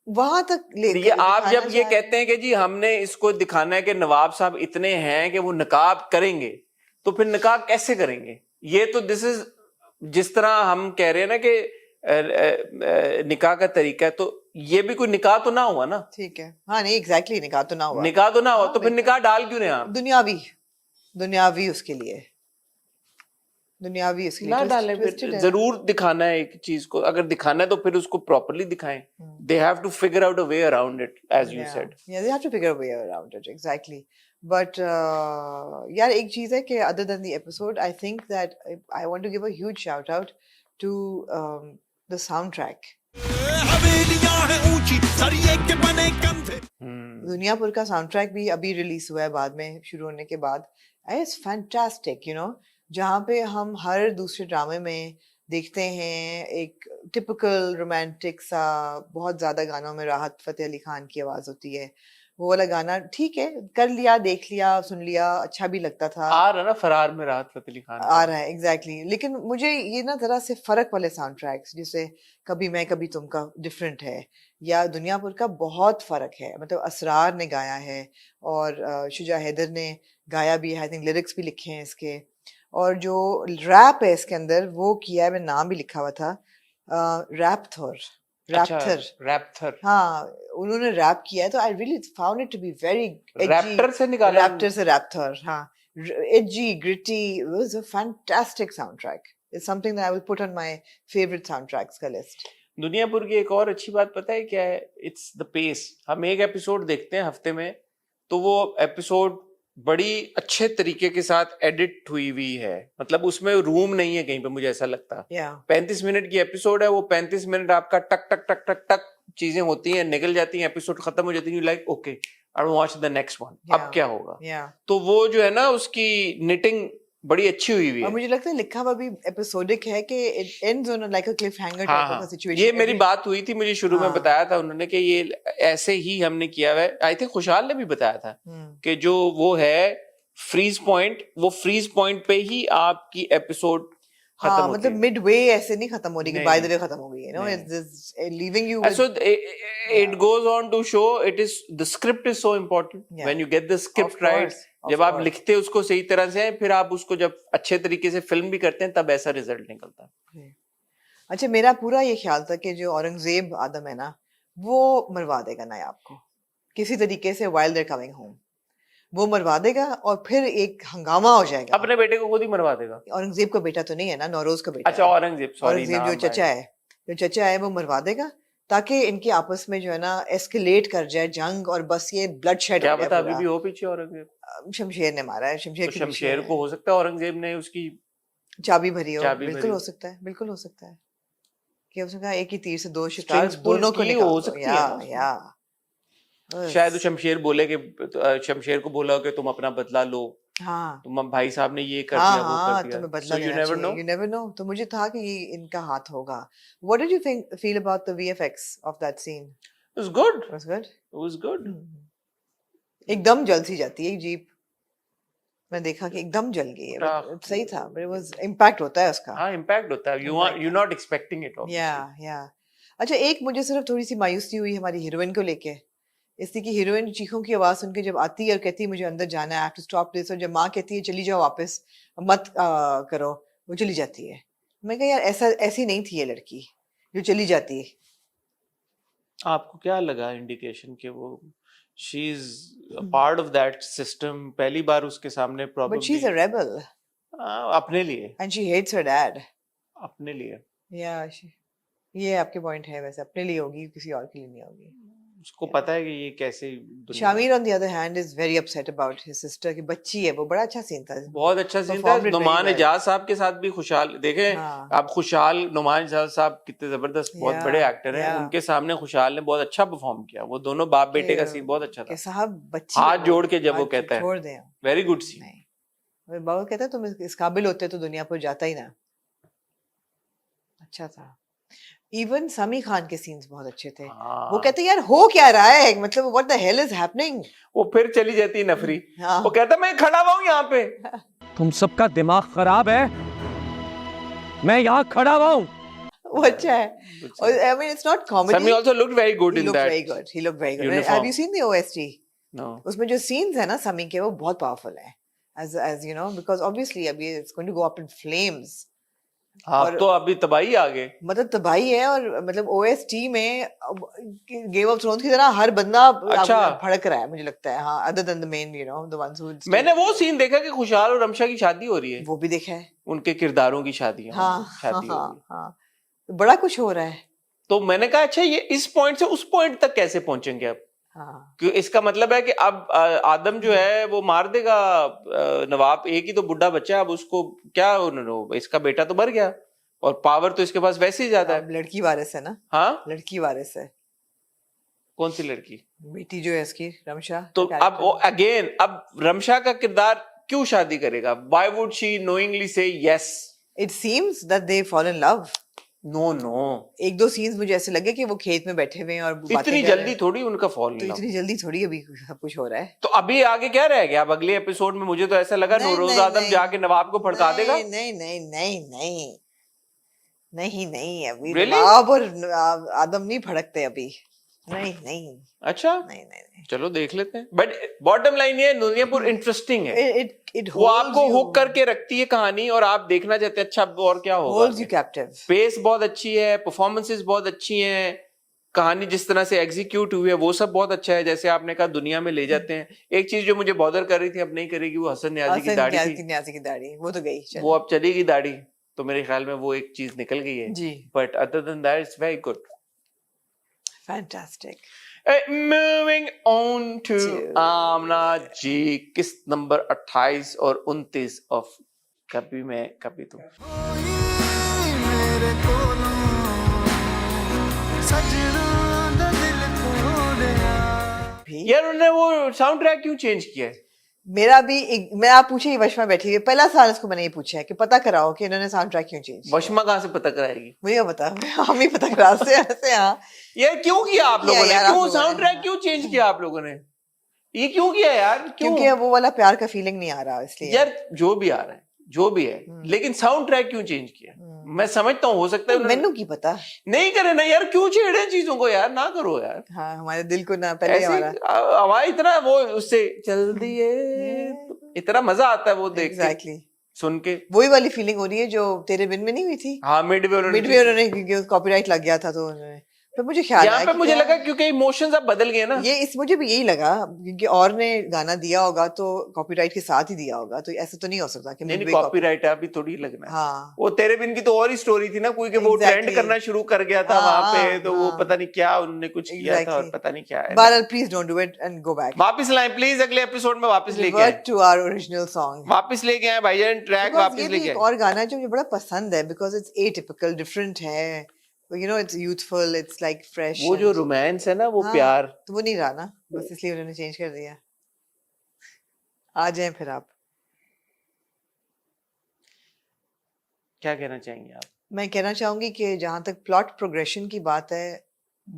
वहां तक ले। ये आप जब ये कहते हैं कि जी हमने इसको दिखाना है कि नवाब साहब इतने हैं कि वो निकाह करेंगे, तो फिर निकाह कैसे करेंगे? ये तो दिस इज, जिस तरह हम कह रहे हैं ना कि निकाह का तरीका है, तो ये भी कोई निकाह तो ना हुआ ना। ठीक है, हाँ नहीं एग्जैक्टली निकाह तो ना हुआ, निकाह तो ना हुआ, हाँ, तो फिर निकाह डाल क्यों रहे हैं आप? दुनियावी उसके लिए, दुनियावी उसके लिए ना twist- डालें twisted फिर। है। जरूर दिखाना है एक चीज को, अगर दिखाना है तो फिर उसको प्रॉपरली दिखाएं। They have to figure out a way around it, as you said. Yeah, they have to figure a way around it, exactly. But यार एक चीज है कि other than the episode, I think that I want to give a huge shout out to the soundtrack. Duniyapur का sound भी अभी release हुआ है, बाद में शुरू होने के बाद। इट्स फैंटास्टिक, यू नो, जहाँ पे हम हर दूसरे ड्रामे में देखते हैं एक टिपिकल रोमांटिक सा, बहुत ज्यादा गानों में राहत फतेह अली खान की आवाज होती है, वो वाला गाना ठीक है, कर लिया, देख लिया, सुन लिया, अच्छा भी लगता था। आ रहा ना फरार में राहत फतेह अली खान आ रहा है एग्जैक्टली लेकिन मुझे ये ना जरा से फर्क वाले साउंड ट्रैक्स, जैसे कभी मैं कभी तुम का डिफरेंट है, या दुनियापुर का बहुत फर्क है, मतलब असरार ने गाया है और शुजा हैदर ने गाया भी है, आई थिंक लिरिक्स भी लिखे हैं इसके, और जो रैप है इसके अंदर वो किया है, मैं नाम भी लिखा हुआ था, रैपथर, हाँ उन्होंने रैप किया है, तो I really found it to be very edgy. Wrapper से निकाला, रैप्टर से रैपथर, हाँ, edgy, gritty. It was a fantastic soundtrack. It's something that I will put on my favorite soundtracks का list. दुनियापुर की एक और अच्छी बात पता है क्या है? It's the pace. हम एक एपिसोड देखते हैं हफ्ते में, तो वो एपिसोड बड़ी अच्छे तरीके के साथ एडिट हुई है, मतलब उसमें रूम नहीं है कहीं पे, मुझे ऐसा लगता है। 35 मिनट की एपिसोड है, वो 35 मिनट आपका टक टक टक टक टक चीजें होती हैं, निकल जाती हैं, एपिसोड खत्म हो जाती है, like okay I will watch the next one, अब क्या होगा। तो वो जो है ना उसकी निटिंग बड़ी अच्छी हुई है, और मुझे लगता है लिखा हुआ भी एपिसोडिक है कि it ends on like a cliff hanger type of situation. ये मेरी बात हुई थी, मुझे शुरू में बताया था उन्होंने कि ये ऐसे ही हमने किया है। आई थिंक खुशहाल ने भी बताया था कि जो वो है फ्रीज पॉइंट, वो फ्रीज पॉइंट पे ही आपकी एपिसोड खत्म होती है, मतलब मिड वे ऐसे नहीं खत्म हो रही कि बाय द वे खत्म हो गई है, no, it's leaving you. So it goes on to show it is, the script is so important. When you get the script right, जब आप लिखते हैं उसको सही तरह से, फिर आप उसको जब अच्छे तरीके से फिल्म भी करते हैं, तब ऐसा रिजल्ट निकलता है। अच्छा, मेरा पूरा ये ख्याल था कि जो औरंगजेब आदम है ना, वो मरवा देगा नायाब को किसी तरीके से while they're coming home, वो मरवा देगा और फिर एक हंगामा हो जाएगा। अपने बेटे को खुद ही मरवा देगा। औरंगजेब का बेटा तो नहीं है ना, नौरोज का बेटा। अच्छा, औरंगजेब, सॉरी, औरंगजेब जो चचा है वो मरवा देगा, ताकि इनके आपस में जो है ना एस्केलेट कर जाए जंग, और बस ये ब्लड शेड। क्या पता अभी भी हो पीछे औरंगजेब। शमशेर ने मारा है, शमशेर को हो सकता है औरंगजेब ने उसकी चाबी भरी हो, बिल्कुल हो सकता है, बिल्कुल हो सकता है कि उसने एक ही तीर से दो शिकार दोनों को निकाल हो सकती है। या शायद शमशेर बोले कि शमशेर को बोला कि तुम अपना बदला लो, हाँ, तुम भाई साहब ने ये कर दिया, वो कर दिया, तुम्हें बदला लेना चाहिए, you never know। तो मुझे था कि ये इनका हाथ होगा। What did you feel about the VFX of that scene? It was good. It was good. It was good. एकदम जल सी जाती है जीप, मैं देखा कि एकदम जल गई है, सही था, but it was impact होता है उसका। हाँ, impact होता है, you're not expecting it, obviously. Yeah. अच्छा, एक मुझे सिर्फ थोड़ी सी मायूसी हुई हमारी हीरोइन को लेके, इसलिए कि हीरोइन चीखों की आवाज सुन के जब आती है और कहती है मुझे अंदर जाना है, I have to stop this, और जब माँ कहती है चली जाओ वापस, मत करो, वो चली जाती है। मैं कहा यार ऐसी नहीं थी ये लड़की जो चली जाती है। आपको क्या लगा इंडिकेशन कि वो she is a part of that system, पहली बार उसके सामने probably, but she's a rebel, अपने लिए, and she hates her dad, अपने लिए। ये आपके पॉइंट है, वैसे अपने लिए होगी, किसी और के लिए नहीं होगी। उसको पता है कि ये कैसे। Shamir on the other hand is very upset about his sister की बच्ची है, वो बड़ा अच्छा सीन था, बहुत अच्छा सीन था। नुमान एजाज साहब के साथ भी खुशहाल, देखें आप खुशहाल, नुमान एजाज साहब कितने जबरदस्त, बहुत बड़े एक्टर हैं, उनके सामने खुशहाल ने बहुत अच्छा परफॉर्म किया, वो दोनों बाप बेटे का सीन बहुत अच्छा था। साहब बच्ची हाथ जोड़ के जब वो कहता है छोड़ दें, वेरी गुड सीन। बाबा कहता है तुम इस काबिल होते तो दुनिया पर जाता ही ना। अच्छा था। इवन समी खान के सीन्स बहुत अच्छे थे। वो कहते यार हो क्या रहा है, मतलब what the hell is happening. वो फिर चली जाती है नफरी। वो कहता मैं खड़ा हुआ हूं यहाँ पे। तुम सबका दिमाग खराब है, मैं यहाँ खड़ा हुआ हूँ। वो अच्छा है। I mean it's not comedy. Sami also looked very good in that. He looked very good. Have you seen the OST? No. उसमें जो सीन्स है ना समी के, वो बहुत पावरफुल है। as you know, because obviously अभी it's going to go up in flames. आप तो अभी तबाही आ गए। मतलब तबाही है, और मतलब OST में गेम ऑफ थ्रोन्स की तरह हर बंदा अच्छा भड़क रहा है मुझे लगता है। हाँ, other than the main, you know, the ones who मैंने वो सीन देखा कि खुशहाल और रमशा की शादी हो रही है, वो भी देखा है, उनके किरदारों की शादी हाँ शादी हो रही है। हाँ, बड़ा कुछ हो रहा है। तो मैंने कहा अच्छा ये इस पॉइंट से उस पॉइंट तक कैसे पहुंचेंगे अब, क्यों इसका मतलब है कि अब आदम जो है वो मार देगा नवाब, एक ही तो बुढ़ा बच्चा है, अब उसको क्या उन्होंने, इसका बेटा तो मर गया और पावर तो इसके पास वैसे ही ज्यादा है। लड़की वारिस है ना, हाँ लड़की वारिस है। कौन सी लड़की? बेटी जो है इसकी, रमशा। तो अब अगेन अब रमशा का किरदार क्यों शादी करेगा? Why would she knowingly say yes? It seems that they fall in love. No एक दो सीन्स मुझे ऐसे लगे कि वो खेत में बैठे हुए हैं और इतनी जल्दी थोड़ी उनका फॉल इन लव, इतनी जल्दी थोड़ी अभी सब कुछ हो रहा है। तो अभी आगे क्या रह गया? अब अगले एपिसोड में मुझे तो ऐसा लगा नौरोज आदम जाके नवाब को भड़का देगा। नहीं नहीं नहीं नहीं नहीं नहीं, अभी Really? नवाब और आदम नहीं भड़कते अभी, नहीं नहीं। अच्छा नहीं नहीं, चलो देख लेते हैं, बट बॉटम लाइन ये दुनियापुर इंटरेस्टिंग है, it वो आपको हुक करके रखती है कहानी और आप देखना चाहते हैं अच्छा और क्या होगा। holds you captive. पेस बहुत अच्छी है, परफॉर्मेंसेस बहुत अच्छी हैं, कहानी जिस तरह से एग्जीक्यूट हुई है वो सब बहुत अच्छा है, जैसे आपने कहा दुनिया में ले जाते हैं। एक चीज जो मुझे बॉदर कर रही थी अब नहीं करेगी, वो हसन न्याजी की दाढ़ी थी, न्याजी की दाढ़ी वो तो गई, वो अब चली गई दाढ़ी, तो मेरे ख्याल में वो एक चीज निकल गई है जी। But other than that it's very good. Fantastic. Moving on to Amna ji, किस्त नंबर 28 और 29 ऑफ कभी मैं कभी तुम। यार उन्होंने वो साउंड ट्रैक क्यों चेंज किया है? मेरा भी मैं आप पूछे ही वशमा बैठी हुई, पहला सवाल इसको मैंने ये पूछा है कि पता कराओ कि इन्होंने साउंड ट्रैक क्यों चेंज। वशमा कहाँ से पता कराएगी? मुझे पता, हम ही पता करा से हाँ। यार क्यों किया आप लोगों ने, क्यों साउंड ट्रैक क्यों चेंज किया आप लोगों ने, ये क्यों किया यार? क्योंकि वो वाला प्यार का फीलिंग नहीं आ रहा इसलिए। यार जो भी आ रहा है जो भी है, लेकिन साउंड ट्रैक क्यों चेंज किया? मैं समझता हूँ हो सकता है मैनू की पता नहीं करे ना यार, क्यों छेड़े चीजों को यार, ना करो यार। हाँ, हमारे दिल को ना पहले हमारा हमारा इतना वो उससे चल दिए, इतना मजा आता है वो देख exactly. सुन के वही वाली फीलिंग हो रही है जो तेरे बिन में नहीं हुई थी। हाँ मिड में उन्होंने क्योंकि कॉपीराइट लग गया था तो उन्होंने, पर मुझे ख्याल यहाँ पे मुझे लगा क्योंकि इमोशंस अब बदल गए ना, ये इस मुझे भी यही लगा क्योंकि और ने गाना दिया होगा तो कॉपीराइट के साथ ही दिया होगा, तो ऐसा तो नहीं हो सकता कि नहीं कॉपीराइट है अभी थोड़ी लगना है। हाँ, वो तेरे बिन की तो और ही स्टोरी थी ना, कोई के वो ट्रेंड करना शुरू कर गया था वहां पे, तो वो पता नहीं क्या उन्होंने कुछ किया था और पता नहीं क्या है। बहरहाल please don't do it and go back, वापस लाएं प्लीज, अगले एपिसोड में वापस लेके आए टू आवर ओरिजिनल सॉन्ग, वापस लेके आए भाईजान, ट्रैक वापस लेके आए। और गाना जो मुझे बड़ा पसंद है बिकॉज इट्स एटिपिकल, डिफरेंट है, you know, it's youthful, it's like fresh, वो जो रोमांस है ना, वो प्यार तो वो नहीं रहा ना, बस इसलिए उन्होंने चेंज कर दिया। आ जाएं फिर आप, क्या कहना चाहेंगे आप? मैं कहना चाहूंगी कि जहां तक प्लॉट प्रोग्रेशन की बात है,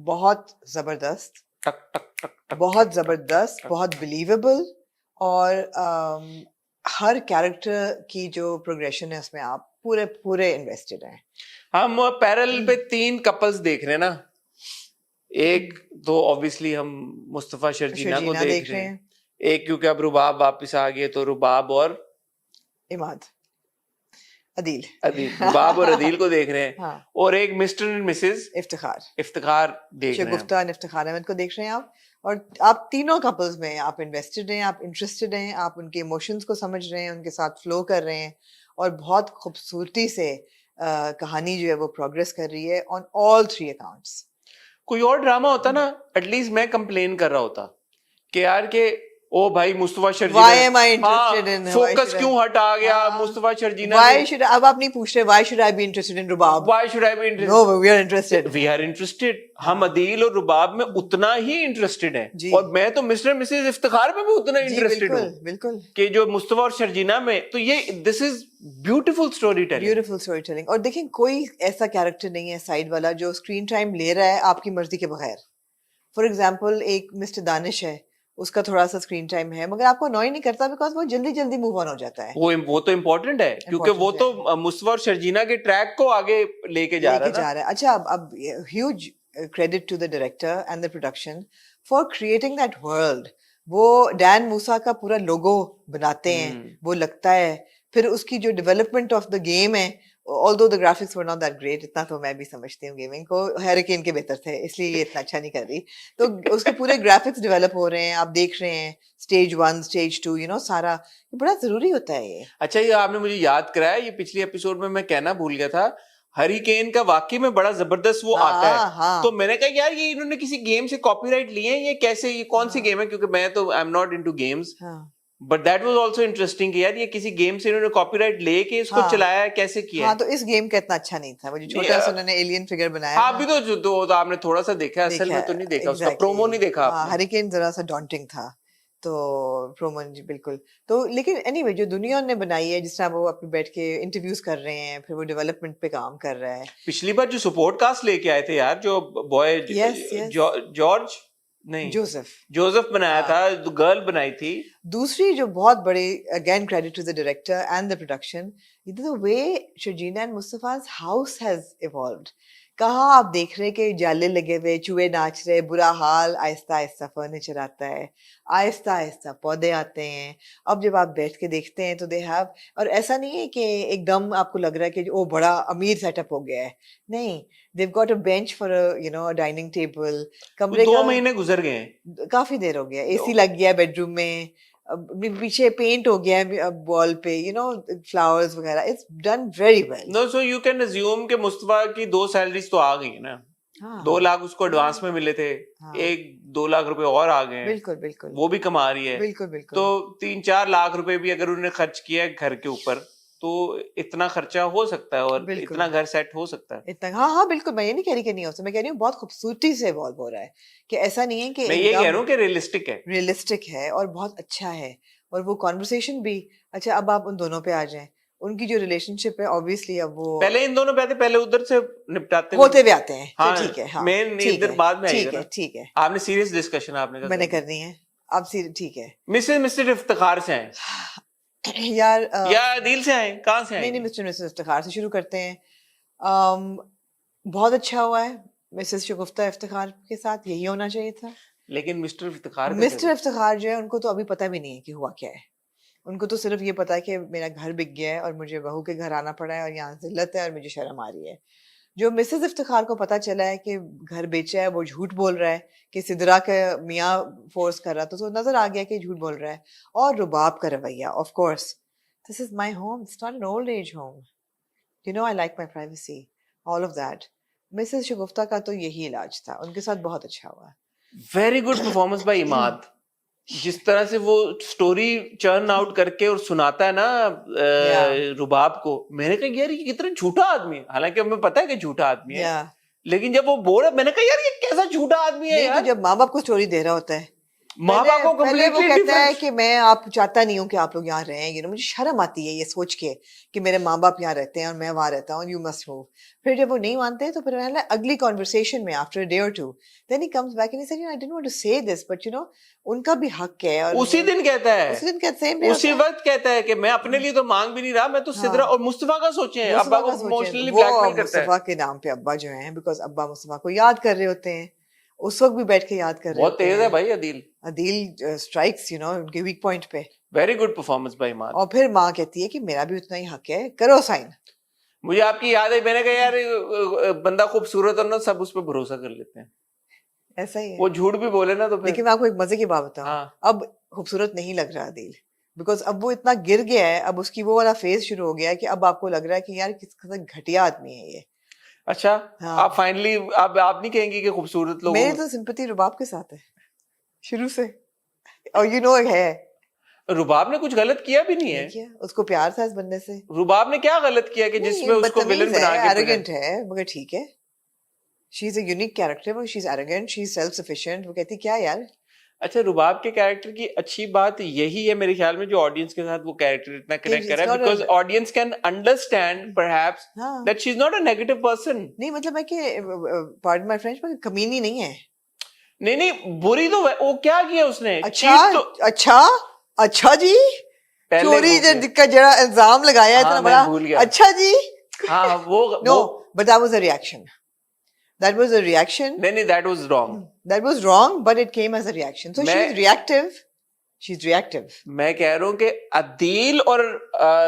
बहुत जबरदस्त, टक टक टक टक बहुत जबरदस्त, बहुत बिलीवेबल, और हर कैरेक्टर की जो प्रोग्रेशन है उसमें आप पूरे पूरे इन्वेस्टेड हैं। हम पैरेलल पे 3 कपल्स देख रहे हैं ना, एक तो ऑब्वियसली हम मुस्तफा शर्जीना को देख रहे हैं, एक क्योंकि अब रुबाब वापस आ गए तो रुबाब और इमाद अदील रुबाब और अदील को देख रहे हैं, हाँ। और एक मिस्टर एंड मिसेस इफ्तिखार देख रहे हैं, गुफ्ता एंड इफ्तिखार अहमद को देख रहे हैं आप, और आप तीनों कपल्स में आप इन्वेस्टेड हैं, आप इंटरेस्टेड हैं, आप उनके इमोशंस को समझ रहे हैं, उनके साथ फ्लो कर रहे हैं, और बहुत खूबसूरती से कहानी जो है वो प्रोग्रेस कर रही है ऑन ऑल 3 अकाउंट्स। कोई और ड्रामा होता ना, एटलीस्ट मैं कंप्लेन कर रहा होता कि यार के ओ भाई Mustafa Sharjeena, Why am I interested in? Focus क्यों हटा गया मुस्तफा शर्जीना? Why should अब आप नहीं पूछ रहे why should I be interested in Rubab? Why should I be interested? No, we are interested. We are interested. हम अदील और रुबाब में उतना ही इंटरेस्टेड हैं, और मैं तो मिस्टर मिसेस इफ्तिखार में भी उतना इंटरेस्टेड हूँ बिल्कुल कि जो मुस्तफा और शर्जीना में, तो ये this is beautiful story telling. और देखें कोई ऐसा कैरेक्टर नहीं है साइड वाला जो स्क्रीन टाइम ले रहा है आपकी मर्जी के बगैर। फॉर एग्जाम्पल एक मिस्टर दानिश है, उसका थोड़ा सा स्क्रीन टाइम है मगर आपको अनॉय नहीं करता बिकॉज वो जल्दी जल्दी मूव ऑन हो जाता है। वो तो इम्पोर्टेंट है क्योंकि वो तो मुस्तफा और शर्जीना के ट्रैक को आगे लेके जा रहा है। अच्छा, अब huge credit to the director and the production for creating that world वो डैन मूसा का पूरा लोगो बनाते हैं, वो लगता है, फिर उसकी जो डेवलपमेंट ऑफ द गेम है, although the graphics were not that great, इतना तो मैं भी समझती हूँ गेमिंग को, हैरिकेन के बेहतर थे इसलिए ये इतना अच्छा नहीं कर रही, तो उसके पूरे ग्राफिक्स डेवलप हो रहे हैं, आप देख रहे हैं स्टेज 1 स्टेज 2, सारा ये बड़ा जरूरी होता है ये। अच्छा, ये आपने मुझे याद कराया, ये पिछले एपिसोड में मैं कहना भूल गया था, हरिकेन का वाकई में बड़ा जबरदस्त वो आता है। हाँ। तो मैंने कहा यार ये इन्होंने किसी गेम से कॉपीराइट लिए हैं, ये कैसे, ये कौन सी गेम है, क्योंकि मैं तो I am not into games, but that was also interesting कि यार ये किसी गेम से इन्होंने कॉपीराइट लेके इसको चलाया है, कैसे किया है। हाँ, तो इस गेम का इतना अच्छा नहीं था, वो जो छोटा सा उन्होंने एलियन फिगर बनाया। हाँ, अभी तो आपने थोड़ा सा देखा, असल में तो नहीं देखा, उसका प्रोमो नहीं देखा आपने। हरिकेन जरा सा डॉन्टिंग था, तो प्रोमो जी बिल्कुल। तो लेकिन एनीवे जो दुनिया ने बनाई है, जिस तरह वो अपने बैठ के इंटरव्यूज कर रहे हैं, फिर वो डेवलपमेंट पे काम कर रहा है। पिछली बार जो सपोर्ट कास्ट लेके आए थे यार, जो बॉय जॉर्ज नहीं जोसेफ बनाया था, गर्ल बनाई थी। दूसरी जो बहुत बड़ी, again credit to the director and the production, the way Sharjeena and Mustafa's house has evolved. कहाँ आप देख रहे कि जाले लगे हुए, चूहे नाच रहे, बुरा हाल, आहिस्ता आहिस्ता फर्नीचर आता है, आहिस्ता आहिस्ता पौधे आते हैं। अब जब आप बैठ के देखते हैं तो दे हैव, और ऐसा नहीं है कि एकदम आपको लग रहा है कि ओ बड़ा अमीर सेटअप हो गया है, नहीं, they've got a bench for a dining table, कमरे 2 महीने गुजर गए हैं, काफी देर हो गया, एसी लग गया बेडरूम में, पीछे पेंट हो गया है वॉल पे, फ्लावर्स वगैरह, it's done very well. No, so you can assume कि मुस्तफा की 2 सैलरीज तो आ गई है ना। 2 लाख उसको एडवांस में मिले थे, 1-2 लाख रुपए और आ गए, बिल्कुल बिल्कुल, वो भी कमा रही है, बिल्कुल। तो 3-4 लाख रुपए भी अगर उन्होंने खर्च किया है घर के ऊपर, तो इतना खर्चा हो सकता है और इतना घर सेट हो सकता है। इतना, हाँ बिल्कुल, मैं ये नहीं कह रही कि नहीं हो सकता, मैं कह रही हूँ बहुत खूबसूरती से इवॉल्व हो रहा है, कि ऐसा नहीं है कि मैं ये कह रहा हूँ कि रियलिस्टिक है और बहुत अच्छा है, और वो कॉन्वर्सेशन भी अच्छा। अब आप उन दोनों पे आ जाएं, उनकी जो रिलेशनशिप है, ऑब्वियसली अब वो पहले इन दोनों पे आते, पहले उधर से निपटाते होते भी आते हैं। हाँ, ठीक है, हाँ, मेन इधर बाद में आएगा। ठीक है, आपने सीरियस डिस्कशन आपने मैंने करनी है अब, ठीक है। मिस्टर इफ्तिखार से आए यार, या दिल से आए, कहाँ से आए? नहीं, मिस्टर इफ्तिखार से शुरू करते हैं। बहुत अच्छा हुआ है मिसेस शगुफ्ता इफ्तिखार के साथ, यही होना चाहिए था। लेकिन मिस्टर इफ्तिखार जो है, उनको तो अभी पता भी नहीं है कि हुआ क्या है। उनको तो सिर्फ ये पता है कि मेरा घर बिक गया है और मुझे बहू के घर आना पड़ा है और यहाँ जिल्लत है और मुझे शर्म आ रही है। जो मिसेस इफ्तिखार को पता चला है कि घर बेचा है, वो झूठ बोल रहा है कि सिदरा के मियाँ फोर्स कर रहा, तो नजर आ गया कि झूठ बोल रहा है। और रुबाब का रवैया, of course this is my home, it's not an old age home, I like my privacy, all of that. Mrs Shagufta का तो यही इलाज था, उनके साथ बहुत अच्छा हुआ। Very good performance by Imad. जिस तरह से वो स्टोरी चर्न आउट करके और सुनाता है ना रुबाब को, मैंने कहा यार ये कितना झूठा आदमी है, हालांकि हमें पता है कि झूठा आदमी है, लेकिन जब वो बोला, मैंने कहा यार ये कैसा झूठा आदमी है यार। तो जब माँ बाप को स्टोरी दे रहा होता है, माँ बाप को वो कहता है कि मैं आप चाहता नहीं हूँ कि आप लोग यहाँ रहें, मुझे शर्म आती है ये सोच के कि मेरे माँ बाप यहाँ रहते हैं और मैं वहां रहता हूँ, यू मस्ट मूव। फिर जब वो नहीं मानते तो फिर अगली कॉन्वर्सेशन में आफ्टर अ डे और two then he comes back and he said I didn't want to say this but उनका भी हक है। और उसी दिन कहता है, उसी वक्त कहता है कि मैं अपने लिए तो मांग भी नहीं रहा, मैं तो सिदरा और मुस्तफा का सोचे, अब्बा को इमोशनली ब्लैकमेल करता है। मुस्तफा के नाम पे अब्बा जो हैं, बिकॉज अब्बा मुस्तफा को याद कर रहे होते हैं, उस वक्त भी बैठ के याद कर रहे बहुत तेज है भाई अदील स्ट्राइक्स उनके वीक पॉइंट पे। वेरी गुड परफॉर्मेंस बाय माँ। और फिर माँ कहती है कि मेरा भी उतना ही हक है, करो साइन। मुझे आपकी याद है, मैंने कहा यार बंदा खूबसूरत और ना सब उस पर भरोसा कर लेते हैं, ऐसा ही है, वो झूठ भी बोले ना तो फिर। लेकिन मैं आपको एक मजे की बात बताऊं, अब खूबसूरत नहीं लग रहा अदील, बिकॉज अब वो इतना गिर गया है, अब उसकी वो वाला फेज शुरू हो गया है कि अब आपको लग रहा है कि यार किस तरह घटिया आदमी है ये। अच्छा, आप फाइनली आप नहीं कहेंगे कि खूबसूरत लोग। मेरी तो सिंपैथी रुबाब के साथ है शुरू से, और है रुबाब ने कुछ गलत किया भी नहीं है, उसको प्यार था इस बंदे से। रुबाब ने क्या गलत किया कि जिसमें उसको विलन बना के, एरोगेंट है मगर ठीक है, she is a unique character, she is arrogant, she is self sufficient. वो कहती क्या यार। अच्छा, रुबाब के कैरेक्टर की अच्छी बात यही है मेरे ख्याल में, जो ऑडियंस के साथ वो कैरेक्टर इतना कनेक्ट कर रहा है, because audience can understand perhaps that she is not a negative person. नहीं मतलब है कि पार्डन माय फ्रेंच, पर कमीनी नहीं है। नहीं बुरी तो वो क्या किया उसने। अच्छा जी, चोरी का जरा इल्जाम लगाया है इतना बड़ा। अच्छा जी, हाँ वो no but that was a reaction, that was a reaction. No, that was wrong. That was wrong, but it came as a reaction. So she was reactive. She is reactive. मैं कह रहा हूँ कि अदील और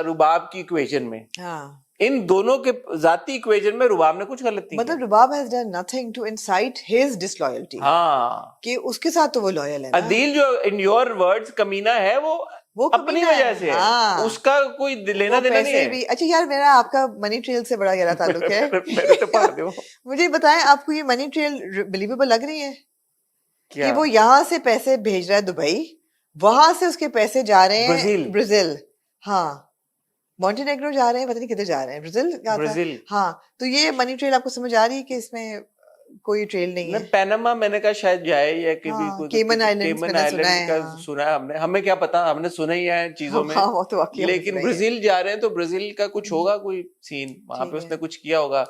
रुबाब की इक्वेशन में, हाँ, इन दोनों के जाती इक्वेशन में रुबाब ने कुछ गलत नहीं मतलब किया। Rubab has done nothing to incite his disloyalty, हाँ, कि उसके साथ तो वो लॉयल है ना। अदील जो इन योर वर्ड्स कमीना है, वो अपनी कमीना वजह है, से है। हाँ। उसका कोई लेना वो देना नहीं पैसे है। भी अच्छा यार, मेरा आपका मनी ट्रेल से बड़ा गहरा ताल्लुक है। मेरे तो पढ़ दो मुझे बताएं, आपको ये मनी ट्रेल बिलीवेबल लग रही है क्या। कि वो यहाँ से पैसे भेज रहा है दुबई, वहां से उसके पैसे जा रहे ब्राजील। हैं ब्राजील, हाँ, मॉन्टेनेग्रो जा रहे हैं, पता नहीं किधर जा रहे हैं, ब्राजील क्या था? ब्राजील। हाँ, तो ये मनी ट्रेल आपको समझ आ रही है कि इसमें कोई ट्रेल नहीं है? पैनामा मैंने कहा शायद जाए, या किसी हाँ, कोई केमन आइलैंड्स केमन मैंने सुना आइलैंड है, का हाँ। सुना है हमने। हमें क्या पता, हमने सुना ही है चीजों में। हाँ, वो तो वाकई हमने लेकिन सुना ही है। ब्राजील जा रहे हैं तो ब्राजील का कुछ होगा, कोई सीन वहां ठीक पे है। उसने कुछ किया होगा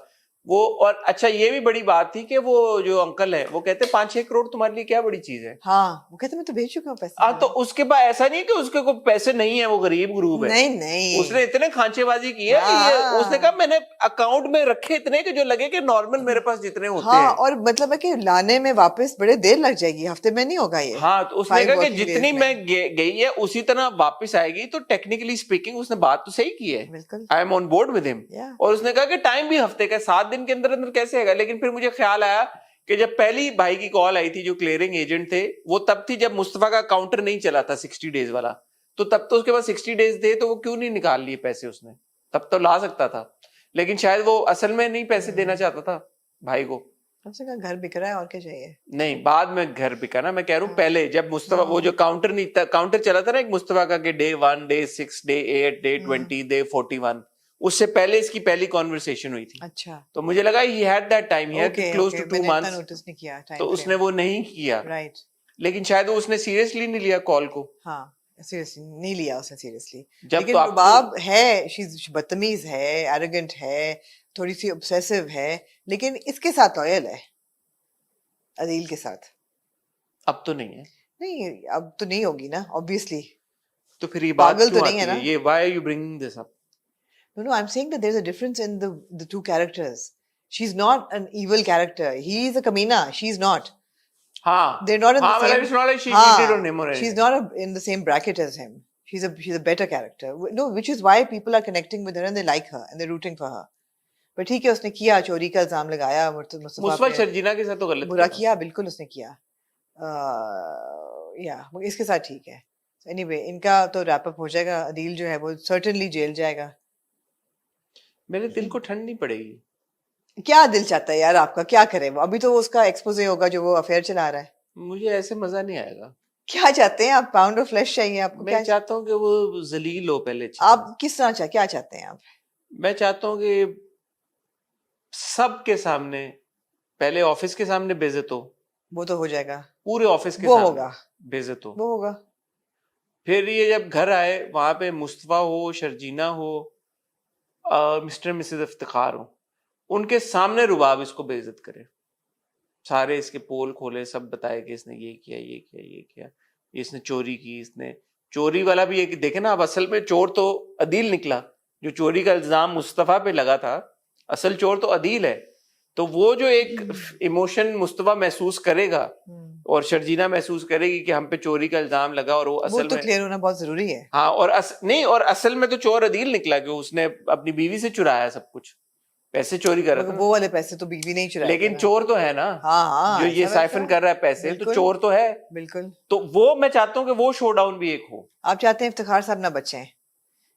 वो। और अच्छा, ये भी बड़ी बात थी कि वो जो अंकल है वो कहते 5-6 करोड़ तुम्हारे लिए क्या बड़ी चीज है। हाँ, वो कहते मैं तो भेज चुका हूँ पैसे। तो उसके बाद ऐसा नहीं है कि उसके को पैसे नहीं है, वो गरीब ग्रुप है। नहीं नहीं, उसने इतने खांचेबाजी की है, हाँ। ये उसने कहा मैंने अकाउंट में रखे इतने कि जो लगे कि नॉर्मल मेरे पास जितने होते हाँ, हैं। और मतलब है कि लाने में वापस बड़े देर लग जाएगी, हफ्ते में नहीं होगा ये। हाँ, तो उसने 5 कहा कि working days जितनी में। मैं गई है उसी तरह वापस आएगी। तो टेक्निकली स्पीकिंग उसने बात तो सही की है, बिल्कुल। I am on board with him. Yeah. और उसने कहा कि टाइम भी हफ्ते का, 7 दिन के अंदर अंदर कैसे आएगा। लेकिन फिर मुझे ख्याल आया कि जब पहली भाई की कॉल आई थी, जो क्लियरिंग एजेंट थे, वो तब थी जब मुस्तफा का काउंटर नहीं चला था 60 डेज वाला। तो तब तो उसके पास 60 डेज थे, तो वो क्यों नहीं निकाल लिए पैसे उसने, तब तो ला सकता था। लेकिन शायद वो असल में नहीं पैसे देना चाहता था भाई को। हमसे कहा घर बिक रहा है और क्या चाहिए। नहीं, बाद में घर बिका ना, मैं कह रहा हूँ हाँ। पहले जब मुस्तफा वो जो काउंटर नहीं था, काउंटर चला था ना एक मुस्तफा का कि day 1, day 6, day 8, day 20, day 41, उससे पहले इसकी पहली कॉन्वर्सेशन हुई थी। अच्छा, तो मुझे लगा he had that time, he had okay close okay, to 2 मैंने इतना मंथ्स। नोटिस नहीं किया टाइम तो उसने वो नहीं किया, राइट। लेकिन शायद वो उसने सीरियसली नहीं लिया कॉल को। हाँ, सीरियसली नहीं लिया उसने सीरियसली। जब लेकिन तो आपको रुबाब है, बदतमीज है, एरोगेंट है, थोड़ी सी ऑब्सेसिव है, लेकिन इसके साथ लॉयल है, अदील के साथ। अब तो नहीं है। नहीं, अब तो नहीं होगी ना, ऑब्वियसली। तो फिर ये बात पागल तो क्यों नहीं आती है है, ना? ये why are you bringing this up? No, I'm saying that there's a difference in the two characters. She's not an evil character. He's a Kamina. She's not. हाँ, They're not in the मतलब same. it's not like she हाँ, cheated on him or she's anything. not in the same bracket as him. She's a better character. No, which is why people are connecting with her and they like her and they're rooting for her. But ठीक है, उसने किया, चोरी का इल्जाम लगाया मुस्तफा शर्जीना के साथ तो गलत बुरा था। किया, बिल्कुल उसने किया। या इसके साथ ठीक है। एनीवे, इनका तो रैप अप हो जाएगा। अदील जो है वो सर्टेनली जेल जाएगा। मेरे दिल को ठंड नहीं पड़ेगी। क्या दिल चाहता है यार आपका, क्या करे वो? अभी तो उसका एक्सपोजे होगा जो वो अफेयर चला रहा है। मुझे ऐसे मजा नहीं आएगा। क्या चाहते हैं आप? पाउंड ऑफ फ्लेश चाहिए आपको? मैं चाहता हूँ कि वो जलील हो पहले। आप किस तरह क्या चाहते हैं आप? मैं चाहता हूँ कि सबके सामने, पहले ऑफिस के सामने बेइज्जत हो। वो तो हो जाएगा, पूरे ऑफिस के वो सामने होगा, बेइज्जत हो। वो होगा। फिर ये जब घर आए, वहां पे मुस्तफा हो, शर्जीना हो, मिस्टर मिसेस इफ्तिखार हो, उनके सामने रुबाब इसको बेइज्जत करे, सारे इसके पोल खोले, सब बताए कि इसने ये किया, ये किया, ये किया, इसने चोरी की, इसने चोरी वाला भी एक देखे ना। अब असल में चोर तो अदील निकला, जो चोरी का इल्जाम मुस्तफा पे लगा था, असल चोर तो अदील है। तो वो जो एक इमोशन मुस्तफा महसूस करेगा और शर्जीना महसूस करेगी कि हम पे चोरी का इल्जाम लगा, और वो असल तो में क्लियर होना बहुत जरूरी है। हाँ, और नहीं, और असल में तो चोर अदील निकला कि उसने अपनी बीवी से चुराया सब कुछ, पैसे चोरी कर रहा था। वो वाले पैसे तो बीवी नहीं चुराए, लेकिन चोर तो है ना। हाँ, जो ये साइफन कर रहा है पैसे, तो चोर तो है। बिल्कुल। तो वो मैं चाहता हूँ कि वो शोडाउन भी एक हो। आप चाहते हैं इफ्तिखार साहब ना बचें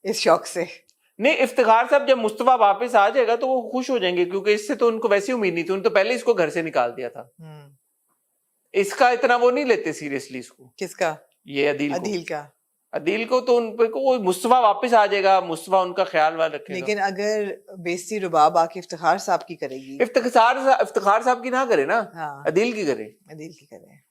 इस शौक से? नहीं, इफ्तिखार साहब जब मुस्तफा वापस आ जाएगा तो वो खुश हो जाएंगे, क्योंकि इससे तो उनको वैसी उम्मीद नहीं थी। उन्होंने तो पहले इसको घर से निकाल दिया था। इसका इतना वो नहीं लेते सीरियसली इसको। किसका? ये अदील का। अदील को तो उन पे को मुस्तफा वापस आ जाएगा, मुस्तफा उनका ख्याल वाल रखेगा। लेकिन अगर बेइज्जती रुबाब आके इफ्तिखार साहब की करेगी, इफ्तिखार साहब की ना करे ना, हाँ, अदील की करे। अदील की करे।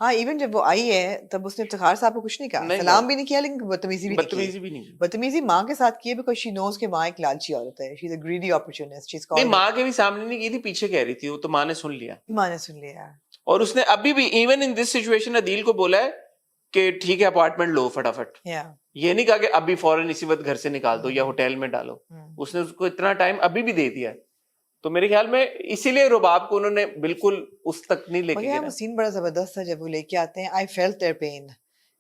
हाँ, इवन जब वो आई है तब उसने इफ्तिखार साहब को कुछ नहीं कहा, सलाम भी नहीं किया, लेकिन बदतमीजी भी नहीं की। बदतमीजी माँ के साथ की है, बिकॉज़ शी नोज कि माँ एक लालची औरत है। She is a greedy opportunist. She is called. नहीं, माँ के भी सामने नहीं की थी, पीछे कह रही थी वो, तो माँ ने सुन लिया। माँ ने सुन लिया। और उसने अभी भी even in this situation Adeel को बोला है कि ठीक है अपार्टमेंट लो फटाफट। ये नहीं कहा कि अभी फौरन इसी वक्त घर से निकाल दो या होटल में डालो। उसने उसको इतना टाइम अभी भी दे दिया। तो मेरे ख्याल में इसीलिए रुबाब को उन्होंने बिल्कुल उस तक नहीं लेके गए। वो सीन बड़ा जबरदस्त था जब वो लेके आते हैं। I felt their pain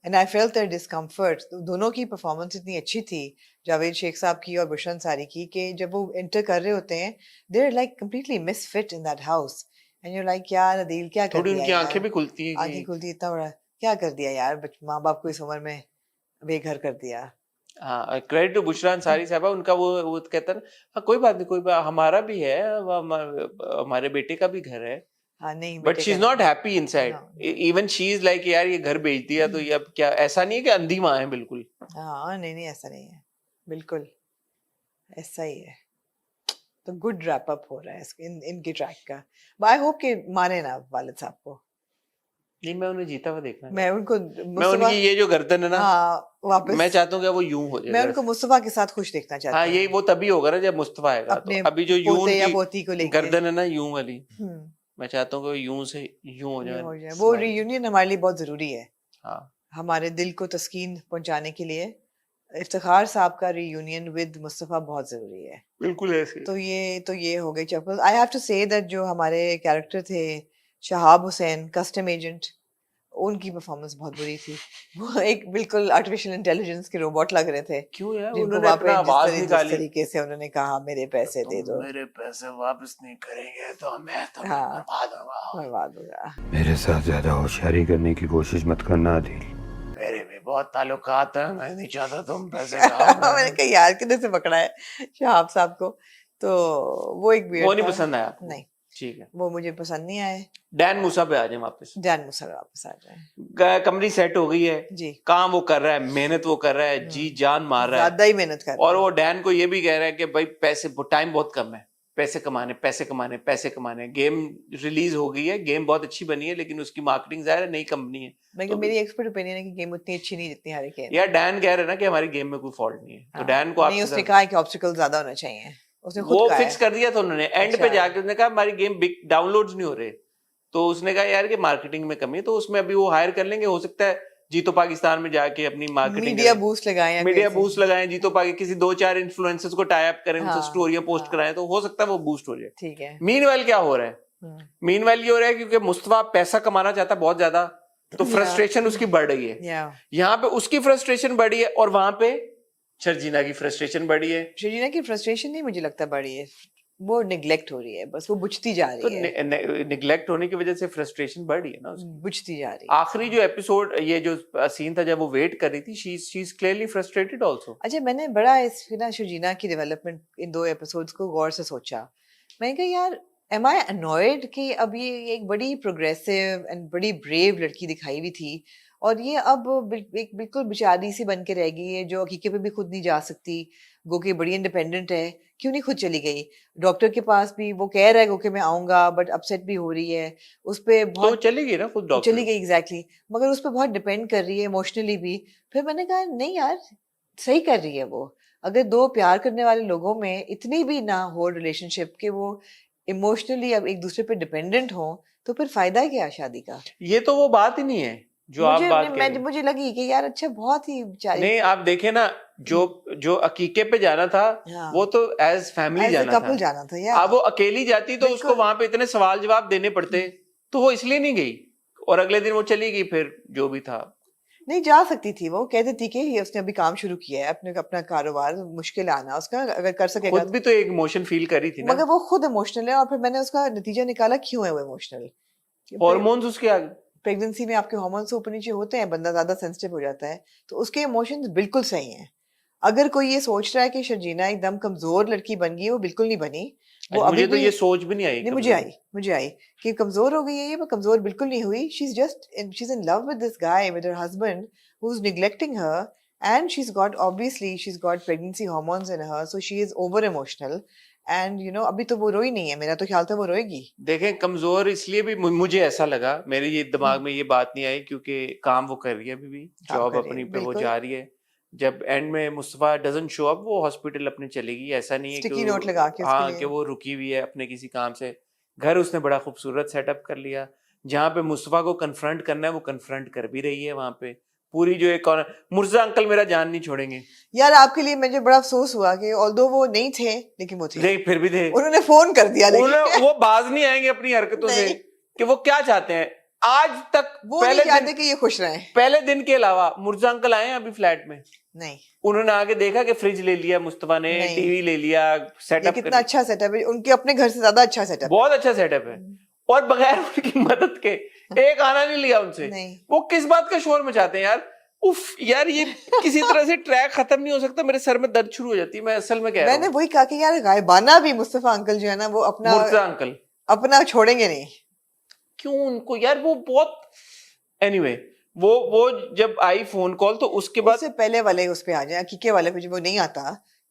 and I felt their discomfort. दोनों की परफॉर्मेंस इतनी अच्छी थी, जावेद शेख साहब की और बुशरा अंसारी की, कि जब वो एंटर कर रहे होते हैं they are like completely misfit in that house and you like यार अदील क्या कर थोड़ी दिया उनकी आंखें यार, भी खुलती है आंखें कि खुलती, इतना बड़ा क्या कर दिया यार, माँ बाप को इस उम्र में बेघर कर दिया। हाँ, क्रेडिट टू बुशरा अंसारी साहबा, उनका वो कहता है ना, हाँ कोई बात नहीं, कोई बात, हमारा भी है, हमारे बेटे का भी घर है, हाँ नहीं बट बेटे शी का इज नॉट नहीं, happy inside, no, even she is like यार ये घर बेच दिया तो ये अब क्या, ऐसा नहीं है कि अंधी माँ है बिल्कुल। हाँ नहीं नहीं ऐसा नहीं है, बिल्कुल ऐसा ही है। तो गुड रैप अप हो रहा है इनके ट्रैक का। आई होप कि माने ना वालिद साहब को। नहीं, मैं उन्हें जीता हुआ देखना मैं चाहता उनको हूँ। मैं उनकी ये जो गर्दन है ना, हाँ वापस मैं चाहता हूँ कि वो यूं हो जाए मैं जरा उनको सा। मुस्तफा के साथ खुश देखना हाँ, चाहती यही हूँ, वो तभी होगा ना जब मुस्तफा आएगा, तो अपने अभी जो यूं पोते या उनकी पोती को लेके। गर्दन है ना यूं वाली, हम्म, मैं चाहता हूँ कि वो यूं से यूं हो ये जाए, हो जाए। वो स्माइल। रियूनियन हमारे लिए बहुत जरूरी है, हाँ, हमारे दिल को तस्कीन पहुंचाने के लिए। इफ्तिखार साहब का रियूनियन विद मुस्तफा बहुत जरूरी है। बिल्कुल ऐसे। तो ये हो गई चप्पल। I have to say that जो हमारे कैरेक्टर थे शहाब हुसैन कस्टम एजेंट, उनकी परफॉर्मेंस बहुत बुरी थी। वो एक बिल्कुल आर्टिफिशियल इंटेलिजेंस के रोबोट लग रहे थे, क्यों यार, जिनको उन्होंने अपना वापस आवाज जिस निकाली, तरीके से उन्होंने कहा मेरे पैसे दे तुम दो। मेरे पैसे वापस नहीं करेंगे तो मैं तुम्हें हाँ बर्बाद होगा। बर्बाद होगा। मेरे साथ ज्यादा होशियारी करने की कोशिश मत करना आदिल। मेरे भी बहुत ताल्लुकात हैं, मैं नहीं चाहता तुम पैसे खाओ। मैंने कहा यार किधर से पकड़ा है शहाब साहब को। तो वो एक वो weird नहीं था। पसंद आया आपको? नहीं ठीक है, वो मुझे पसंद नहीं आए। डैन मूसा पे आ जाए वापस। जान मुसर वापस आ जाए। कमरी सेट हो गई है, जी काम वो कर रहा है, मेहनत वो कर रहा है, जी जान मार रहा है, ज्यादा ही मेहनत कर और रहे वो डैन को ये भी कह रहा है कि भाई पैसे, टाइम बहुत कम है, पैसे कमाने पैसे कमाने पैसे कमाने। गेम रिलीज हो गई है, गेम बहुत अच्छी बनी है, लेकिन उसकी मार्केटिंग ज़ाहिर है नई कंपनी है। हैं। तो मेरी एक्सपर्ट ओपिनियन है कि गेम उतनी अच्छी नहीं जितनी हारी के। यार डैन कह रहे हैं ना कि हमारी गेम में कोई फॉल्ट नहीं है, तो डैन को नहीं आपसे उसने कहा है कि ऑब्स्टिकल ज्यादा होना चाहिए, उसने खुद वो कहा फिक्स है। कर दिया था उन्होंने, एंड पे अच्छा। जाके उसने कहा हमारी गेम बिग डाउनलोड्स नहीं हो रहे, तो उसने कहा यार कि मार्केटिंग में कमी है, तो उसमें अभी वो हायर कर लेंगे, हो सकता है जीतो पाकिस्तान में जाके अपनी मार्केटिंग मीडिया बूस्ट लगाए या मीडिया कैसे? बूस्ट लगाएं, जीतो पाकि किसी 2-4 इन्फ्लुएंसर्स को टाई अप करें, उनसे हाँ, स्टोरियां पोस्ट हाँ। कराएं, तो हो सकता है वो बूस्ट हो जाए। ठीक है। मीनवाइल क्या हो रहा है, हम्म, मीनवाइल ये हो रहा है क्योंकि मुस्तफा पैसा कमाना चाहता है बहुत ज्यादा, तो या फ्रस्ट्रेशन उसकी बढ़ रही है, या यहाँ पे उसकी फ्रस्ट्रेशन बढ़ी है, और वहां पे शर्जीना की फ्रस्ट्रेशन बढ़ी है। शरीना की फ्रस्ट्रेशन नहीं मुझे लगता बड़ी है, वो निग्लेक्ट हो रही है, बस वो बुझती जा तो रही है, निग्लेक्ट होने की वजह से फ्रस्ट्रेशन बढ़ रही है ना उसकी। बुझती जा रही है। आखिरी जो एपिसोड, ये जो सीन था जब वो वेट कर रही थी, she is clearly frustrated also. अच्छा मैंने बड़ा इस ना शर्जीना की डेवलपमेंट इन 2 एपिसोड्स को गौर से सोचा। मैंने कहा यार एम आई अनॉयड कि अब ये एक बड़ी प्रोग्रेसिव एंड बड़ी ब्रेव लड़की दिखाई हुई थी, और ये अब एक बिल्कुल बेचारी सी बन के रह गई है जो हकीकत पे भी खुद नहीं जा सकती, गो के बड़ी इंडिपेंडेंट है, क्यों नहीं खुद चली गई डॉक्टर के पास भी, वो कह रहा है गो के मैं आऊंगा, बट अपसेट भी हो रही है उस पे तो बहुत। चली गई ना खुद डॉक्टर। चली गई एग्जैक्टली, मगर उस पर बहुत डिपेंड कर रही है इमोशनली भी। फिर मैंने कहा नहीं यार सही कर रही है वो, अगर 2 प्यार करने वाले लोगों में इतनी भी ना हो रिलेशनशिप कि वो इमोशनली अब एक दूसरे पे डिपेंडेंट हो, तो फिर फायदा क्या है शादी का। ये तो वो बात ही नहीं है जो आप बात कह रहे हैं। मुझे लगी कि यार अच्छा बहुत ही बेचारी नहीं, आप देखे ना, जो अकीके पे जाना था, हाँ। वो तो एज फैमिली एज अ जाना कपल था। जाना था यार। अब वो अकेली जाती तो उसको बिल्कुल। वहां पे इतने सवाल जवाब देने पड़ते, तो वो इसलिए नहीं गई, और अगले दिन वो चली गई, फिर जो भी था। नहीं जा सकती थी, वो कहती थी कि उसने अभी काम शुरू किया है, अपने अपना कारोबार, मुश्किल आना उसका, अगर कर सकेगा खुद भी तो एक इमोशन फील करी थी ना, मगर वो खुद इमोशनल है। और फिर मैंने उसका नतीजा निकाला क्यों है वो इमोशनल। हॉर्मोन्स उसके आगे। प्रेगनेंसी में आपके हार्मोन्स ऊपर नीचे होते हैं, बंदा ज्यादा सेंसिटिव हो जाता है, तो उसके इमोशंस बिल्कुल सही हैं। अगर कोई ये सोच रहा है कि शर्जीना एकदम कमजोर लड़की बन गई, वो बिल्कुल नहीं बनी। वो मुझे तो भी ये सोच भी नहीं आई नहीं, कभी। मुझे आई कि कमजोर हो गई है ये, पर कमजोर बिल्कुल नहीं हुई। She is in love with this guy, with her husband who is neglecting her, and she is got pregnancy hormones in her, so she is over emotional. And you know अभी तो वो रोई नहीं है, मेरा तो ख्याल था वो रोएगी। देखें, कमजोर इसलिए भी मुझे ऐसा लगा, मेरे ये दिमाग में ये बात नहीं आई, क्योंकि काम वो कर रही है, अभी भी काम जॉब कर रही है, अपनी पे वो बिल्कुल। जा रही है। जब एंड में मुस्तफा डजंट शो अप, वो हॉस्पिटल अपने चलेगी, ऐसा नहीं है स्टिकी नोट लगा के उसके हाँ लिए। कि वो रुकी हुई है अपने किसी काम से। घर उसने बड़ा खूबसूरत सेटअप कर लिया, जहाँ पे मुस्तफा को कन्फ्रंट करना है वो कन्फ्रंट कर भी रही है। वहां पे पूरी जो एक मुर्जा अंकल मेरा जान नहीं छोड़ेंगे यार आपके लिए मुझे बड़ा अफसोस हुआ कि ऑल्दो वो नहीं थे लेकिन वो थे, लेकिन फिर भी थे, उन्होंने फोन कर दिया लेकिन वो बाज नहीं आएंगे अपनी हरकतों से नहीं। कि वो क्या चाहते हैं। आज तक वो नहीं चाहते कि ये खुश रहें। पहले दिन के अलावा मुर्जा अंकल आए हैं अभी फ्लैट में? नहीं, उन्होंने आके देखा कि फ्रिज ले लिया मुस्तफा ने, नहीं। टीवी ले लिया, सेटअप कितना अच्छा सेटअप है, उनके अपने घर से ज्यादा अच्छा सेटअप बहुत अच्छा सेटअप है, और बगैर उनकी मदद के एक आना नहीं लिया उनसे। नहीं। वो किस बात का शोर मचाते हैं यार? उफ यार, ये किसी तरह से ट्रैक खत्म नहीं हो सकता, मेरे सर में दर्द शुरू हो जाती है। मैं असल में कह रहा हूं, मैंने वही कहा कि यार गायबाना भी मुस्तफा अंकल जो है ना, वो अपना मुर्जा अंकल अपना छोड़ेंगे नहीं। क्यों उनको यार, वो बहुत एनीवे वो जब आई फोन कॉल तो उसके बाद उससे पहले वाले उस पे आ जाए, अकीके वाले पे जब वो नहीं आता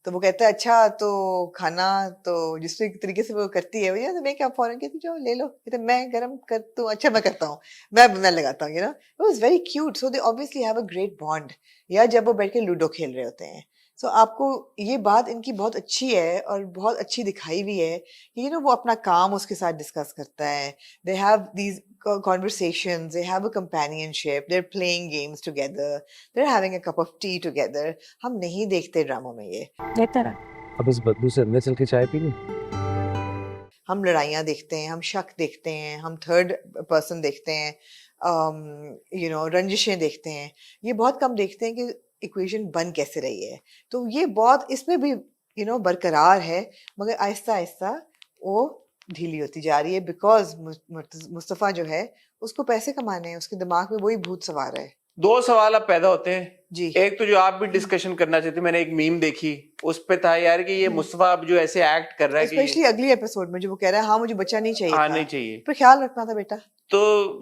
तो वो कहता है अच्छा तो खाना, तो जिस तरीके से वो करती है भैया, तो मैं क्या फौरन कहती जाओ ले लो, कहते मैं गरम कर दूं, अच्छा मैं करता हूँ, मैं लगाता हूँ, you know it was very cute. So they obviously have a great bond. या जब वो बैठ के लूडो खेल रहे होते हैं, सो आपको ये बात इनकी बहुत अच्छी है और बहुत अच्छी दिखाई भी है कि यू नो वो अपना काम उसके साथ डिस्कस करता है, they have these conversations, they have a companionship, they're playing games together, they're having a cup of tea together. हम नहीं देखते ड्रामों में ये। अब इस बदबू से अंदर चल के चाय पी लूं? हम लड़ाइयाँ देखते हैं, हम शक देखते हैं, हम थर्ड पर्सन देखते हैं, यू नो रंजिशें देखते हैं। ये बहुत कम देखते हैं कि इक्वेशन बन कैसे रही है। तो ये बहुत इसमें भी यू नो बरकरार है, मगर आहिस्ता आहिस्ता वो ढीली होती जा रही है, बिकॉज मुस्तफा जो है उसको पैसे कमाने हैं, उसके दिमाग में वही भूत सवार है। दो सवाल अब पैदा होते हैं जी। एक तो जो आप भी डिस्कशन करना चाहते, मैंने एक मीम देखी उस पे था यार कि ये मुस्तफा अब जो ऐसे एक्ट कर रहा है, स्पेशली अगली एपिसोड में जो वो कह रहा है हाँ मुझे बच्चा नहीं चाहिए हाँ था, नहीं चाहिए, पर ख्याल रखना था बेटा। तो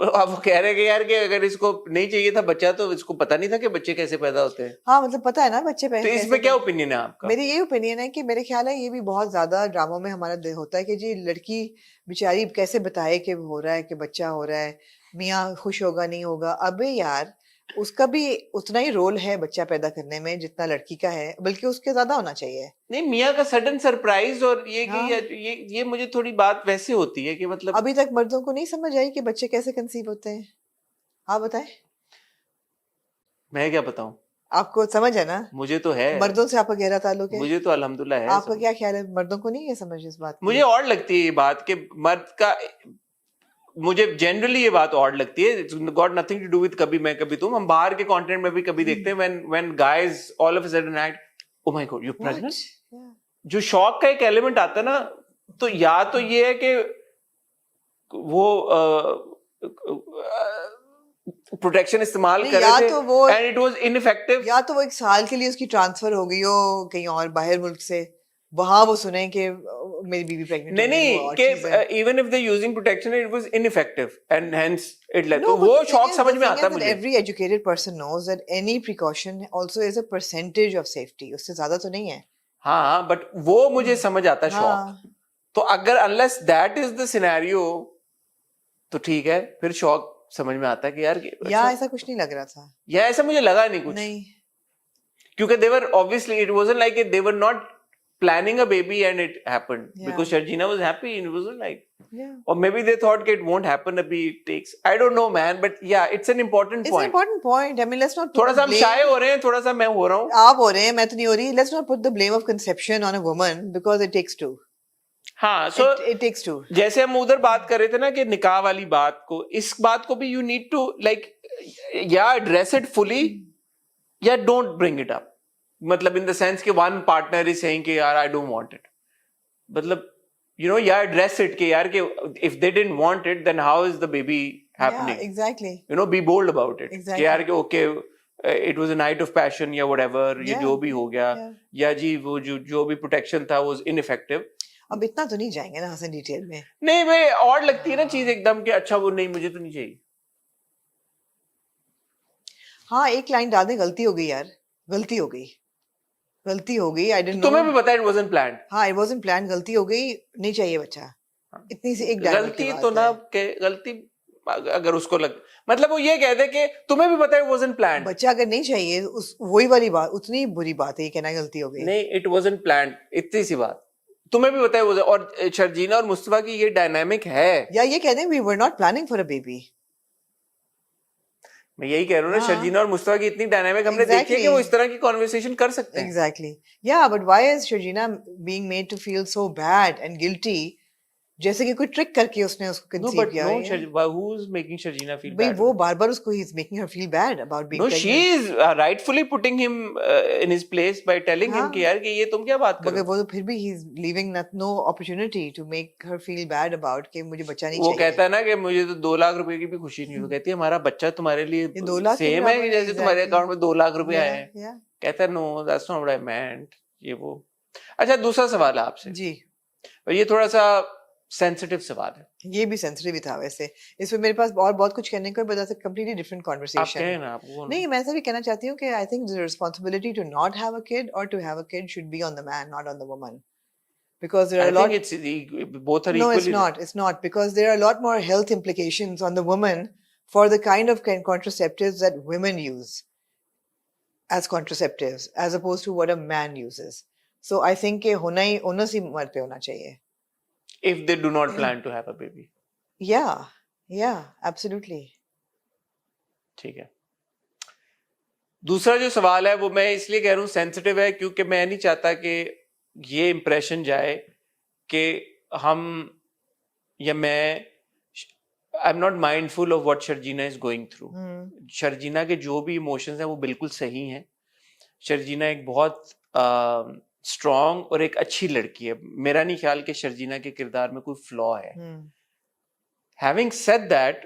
अब वो कह रहे हैं कि यार कि अगर इसको नहीं चाहिए था बच्चा तो इसको पता नहीं था कि बच्चे कैसे पैदा होते हैं। हाँ मतलब पता है ना बच्चे तो पैसे। इसमें क्या ओपिनियन है आपका? मेरी ये ओपिनियन है कि मेरे ख्याल है ये भी बहुत ज्यादा ड्रामों में हमारा दिल होता है कि जी लड़की बेचारी कैसे बताए कि हो रहा है कि बच्चा हो रहा है, मियाँ खुश होगा नहीं होगा। अबे यार उसका भी उतना ही रोल है बच्चा पैदा करने में जितना लड़की का है, बल्कि उसके ज्यादा होना चाहिए। नहीं, मियाँ का सडन सरप्राइज और ये कि हाँ। ये मुझे थोड़ी बात वैसे होती है कि मतलब अभी तक मर्दों को नहीं समझ आई कि बच्चे कैसे कंसीव होते हैं। आप बताएं। मैं क्या बताऊं, आपको समझ है ना? मुझे तो है, मर्दों से आपका गहरा ताल्लुक है। मुझे तो अल्हम्दुलिल्लाह है। आपका क्या ख्याल है, मर्दों को नहीं है समझ इस बात की? मुझे और लगती है ये बात कि मर्द का, मुझे जनरली ये बात और लगती है, it's got nothing to do with कभी मैं कभी तुम। हम बाहर के कंटेंट में भी कभी देखते हैं when guys all of a sudden act oh my God you pregnant, जो शॉक का एक एलिमेंट आता है ना, तो या तो ये है कि वो प्रोटेक्शन इस्तेमाल कर रहे थे तो वो एंड इट वाज इनइफेक्टिव, या तो वो एक साल के लिए उसकी ट्रांसफर हो गई हो कहीं और बाहर मुल्क से, वहां वो सुने कि मेरी बीवी प्रेग्नेंट नहीं कि even if they using protection it was ineffective and hence it led, तो वो शॉक समझ में आता है मुझे। Every educated person knows that any precaution also is a percentage of safety, उससे ज्यादा तो नहीं है। हाँ बट वो मुझे समझ आता है शॉक, तो अगर unless that is the scenario तो ठीक है, फिर शॉक समझ में आता है कि यार या ऐसा कुछ नहीं लग रहा था, या ऐसा मुझे लगा नहीं कुछ नहीं, क्योंकि they were obviously it wasn't like they were not planning a baby and it happened because Sharjina was happy and it wasn't like or maybe they thought that it won't happen abhi it takes, I don't know man, but yeah it's an important it's an important point. I mean let's not थोड़ा सा हम शाय हो रहे हैं, थोड़ा सा मैं हो रहा हूँ, आप हो रहे हैं, मैं तो नहीं हो रही। let's not put the blame of conception on a woman because it takes two. हाँ so it takes two. जैसे हम उधर बात कर रहे थे ना कि निकाह वाली बात को, इस बात को भी you need to like या address it fully या don't bring it up, मतलब in the sense कि one partner is saying कि यार I don't want it, मतलब you know या address it कि यार कि if they didn't want it then how is the baby happening, exactly, you know be bold about it exactly. कि यार कि okay it was a night of passion या whatever ये जो भी हो गया या जी वो जो भी protection था was ineffective। अब इतना तो नहीं जाएंगे ना हसन डिटेल में। नहीं भाई और लगती है ना चीज एकदम कि अच्छा वो नहीं मुझे तो नहीं चाहिए। हाँ एक लाइन डाल दें, गलती हो गई यार, गलती हो गई आई डिडंट नो। तुम्हें भी पता है इट वाजंट प्लान्ड। हाँ इट वाजंट प्लान्ड, गलती हो गई, नहीं चाहिए बच्चा, इतनी सी एक गलती तो ना के गलती अगर उसको लग मतलब वो ये कह दे कि तुम्हें भी पता है इट वाजंट प्लान्ड, बच्चा अगर नहीं चाहिए उस वही वाली बात, उतनी बुरी बात है ये कहना गलती हो गई। नहीं इट वाजंट प्लान्ड, इतनी सी बात तुम्हें भी पता है वो। और शर्जीना और मुस्तफा की ये डायनामिक है, या ये कहते हैं we were not planning for a baby. मैं यही कह रहा हूँ ना, शर्जीना और मुस्तफा की इतनी डायनामिक हमने देखी है कि वो इस तरह की कॉन्वर्सेशन कर सकते हैं। Exactly. Yeah, but why is Shajina being made to feel so bad and guilty जैसे कि कोई ट्रिक करके उसने उसको No, कंसीव but किया no, है। who's making Sharjina feel भाई bad? वो बार-बार उसको he's making her feel bad about being No, she pregnant। is rightfully putting him in his place by telling him कि हाँ, यार कि ये तुम क्या बात कर मगर रहे हो? वो तो फिर भी he's leaving no opportunity to make her feel bad about कि मुझे बच्चा नहीं वो चाहिए। कहता है ना कि मुझे तो 2 लाख रुपए की भी खुशी नहीं हुई। वो कहती है हमारा बच्चा तुम्हारे लिए ये 2 लाख के सेम है बराबर कि है, जैसे तुम्हारे exactly। अकाउंट में 2 लाख रुपए आए हैं। Yeah, कहता है no, that's not what I meant. ये वो। अच्छा, दूसरा सवाल है आपसे। जी। और ये थोड़ा सा सेंसिटिव सवाल है। ये भी सेंसिटिव ही था वैसे। इसमें मेरे पास और बहुत कुछ कहने को है, but that's a completely different आप conversation। कहें ना, आप वो ना। नहीं, मैं ऐसा भी कहना चाहती हूँ कि I think the responsibility to not have a kid or to have a kid should be on the man, not on the woman, because there are I a lot। think it's both are No, it's equally not. It's not, because there are a lot more health implications on the woman for the kind of contraceptives that women use as contraceptives, as opposed to what a man uses. So I think कि होना ही onus ही मर्द पे होना चाहिए। if they do not plan to have a baby। Yeah, absolutely। ठीक है। दूसरा जो सवाल है वो मैं इसलिए कह रहा हूँ सेंसिटिव है क्योंकि मैं नहीं चाहता कि ये इंप्रेशन जाए कि हम या मैं I am not mindful of what Sharjeena is going through. Sharjeena के जो भी इमोशंस हैं वो बिल्कुल सही हैं। शर्जीना एक बहुत स्ट्रॉन्ग और एक अच्छी लड़की है। मेरा नहीं ख्याल कि शर्जीना के किरदार में कोई फ्लॉ है। हैविंग सेड दैट,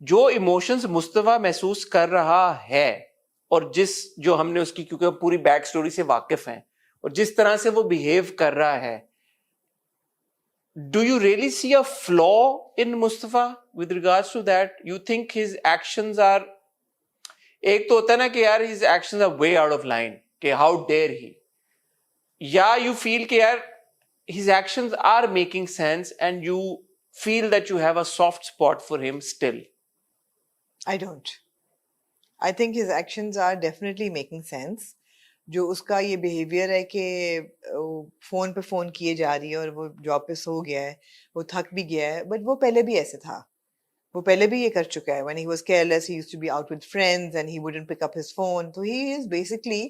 जो इमोशंस मुस्तफा महसूस कर रहा है और जो हमने उसकी, क्योंकि हम पूरी बैक स्टोरी से वाकिफ हैं, और जिस तरह से वो बिहेव कर रहा है, do you really see a flaw in Mustafa with regards to that? You think his actions are, एक तो होता है ना कि यार his actions are way out of line, कि हाउ डेयर ही, या यू फील कि यार his actions are making sense and you feel that you have a soft spot for him still? I don't. I think his actions are definitely making sense. जो उसका ये behavior है कि phone पे phone किए जा रही है और वो जॉब पे सो गया है, वो थक भी गया है, बट वो पहले भी ऐसे था। वो पहले भी ये कर चुका है। When he was careless, he used to be out with friends and he wouldn't pick up his phone. So he is basically,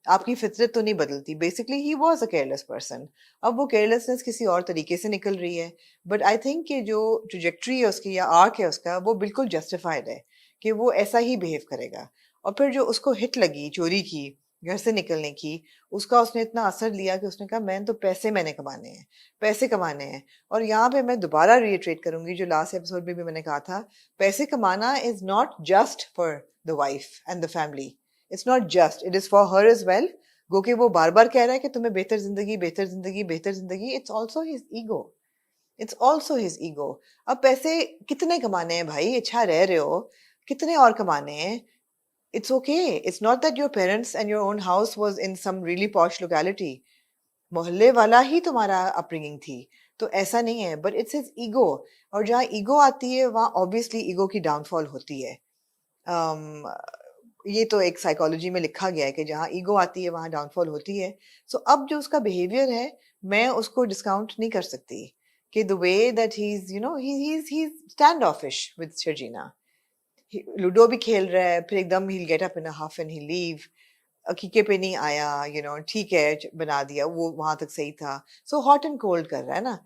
आपकी फितरत तो नहीं बदलती। Basically he was a careless person. अब वो केयरलेसनेस किसी और तरीके से निकल रही है, बट आई थिंक कि जो ट्रजेक्ट्री है उसकी या आर्क है उसका, वो बिल्कुल जस्टिफाइड है कि वो ऐसा ही बिहेव करेगा। और फिर जो उसको हिट लगी चोरी की, घर से निकलने की, उसका उसने इतना असर लिया कि उसने कहा मैंने तो मैंने कमाने हैं, पैसे कमाने हैं। और यहाँ पे मैं दोबारा रिट्रेट करूंगी जो लास्ट एपिसोड में भी मैंने कहा था, पैसे कमाना is not just for the wife and the family. It's not just, it is for her as well। गो के वो बार बार कह रहा है कि तुम्हें बेहतर जिंदगी, बेहतर जिंदगी, बेहतर जिंदगी। It's also his ego। It's also his ego। अब पैसे कितने कमाने हैं भाई? अच्छा रह रहे हो, कितने और कमाने हैं? It's okay। It's not that your parents and your own house was in some really posh locality। मोहल्ले वाला ही तुम्हारा अपब्रिंगिंग थी, तो ऐसा नहीं है। But it's his ego। और जहाँ ईगो आती है वहाँ ऑब्वियसली ईगो की डाउनफॉल होती है। ये तो एक साइकोलॉजी में लिखा गया है कि जहाँ ईगो आती है वहाँ डाउनफॉल होती है। सो अब जो उसका बिहेवियर है, मैं उसको डिस्काउंट नहीं कर सकती कि the way that he is, you know, he is standoffish with Sharjeena. Ludo भी खेल रहा है, फिर एकदम he get up in a huff and he leave. अकीके पे नहीं आया, यू नो, ठीक है बना दिया, वो वहां तक सही था। सो हॉट एंड कोल्ड कर रहा है ना,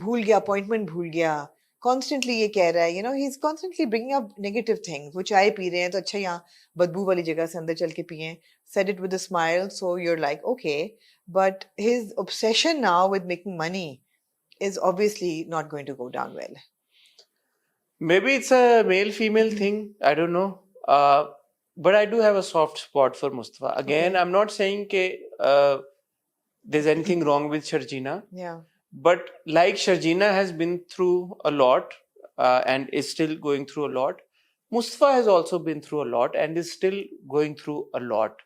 भूल गया अपॉइंटमेंट, भूल गया, कॉन्स्टेंटली ये कह रहा है, you know, he is constantly bringing up negative things. वो चाय पी रहे हैं तो अच्छा यहाँ बदबू वाली जगह से अंदर चल के पिए, said it with a smile, so you're like okay, but his obsession now with making money is obviously not going to go down well। Maybe it's a male female thing, I don't know, but I do have a soft spot for Mustafa. Again, Okay। I'm not saying there's anything wrong with Sharjina, Yeah। but like Sharjina has been through a lot and is still going through a lot, Mustafa has also been through a lot and is still going through a lot।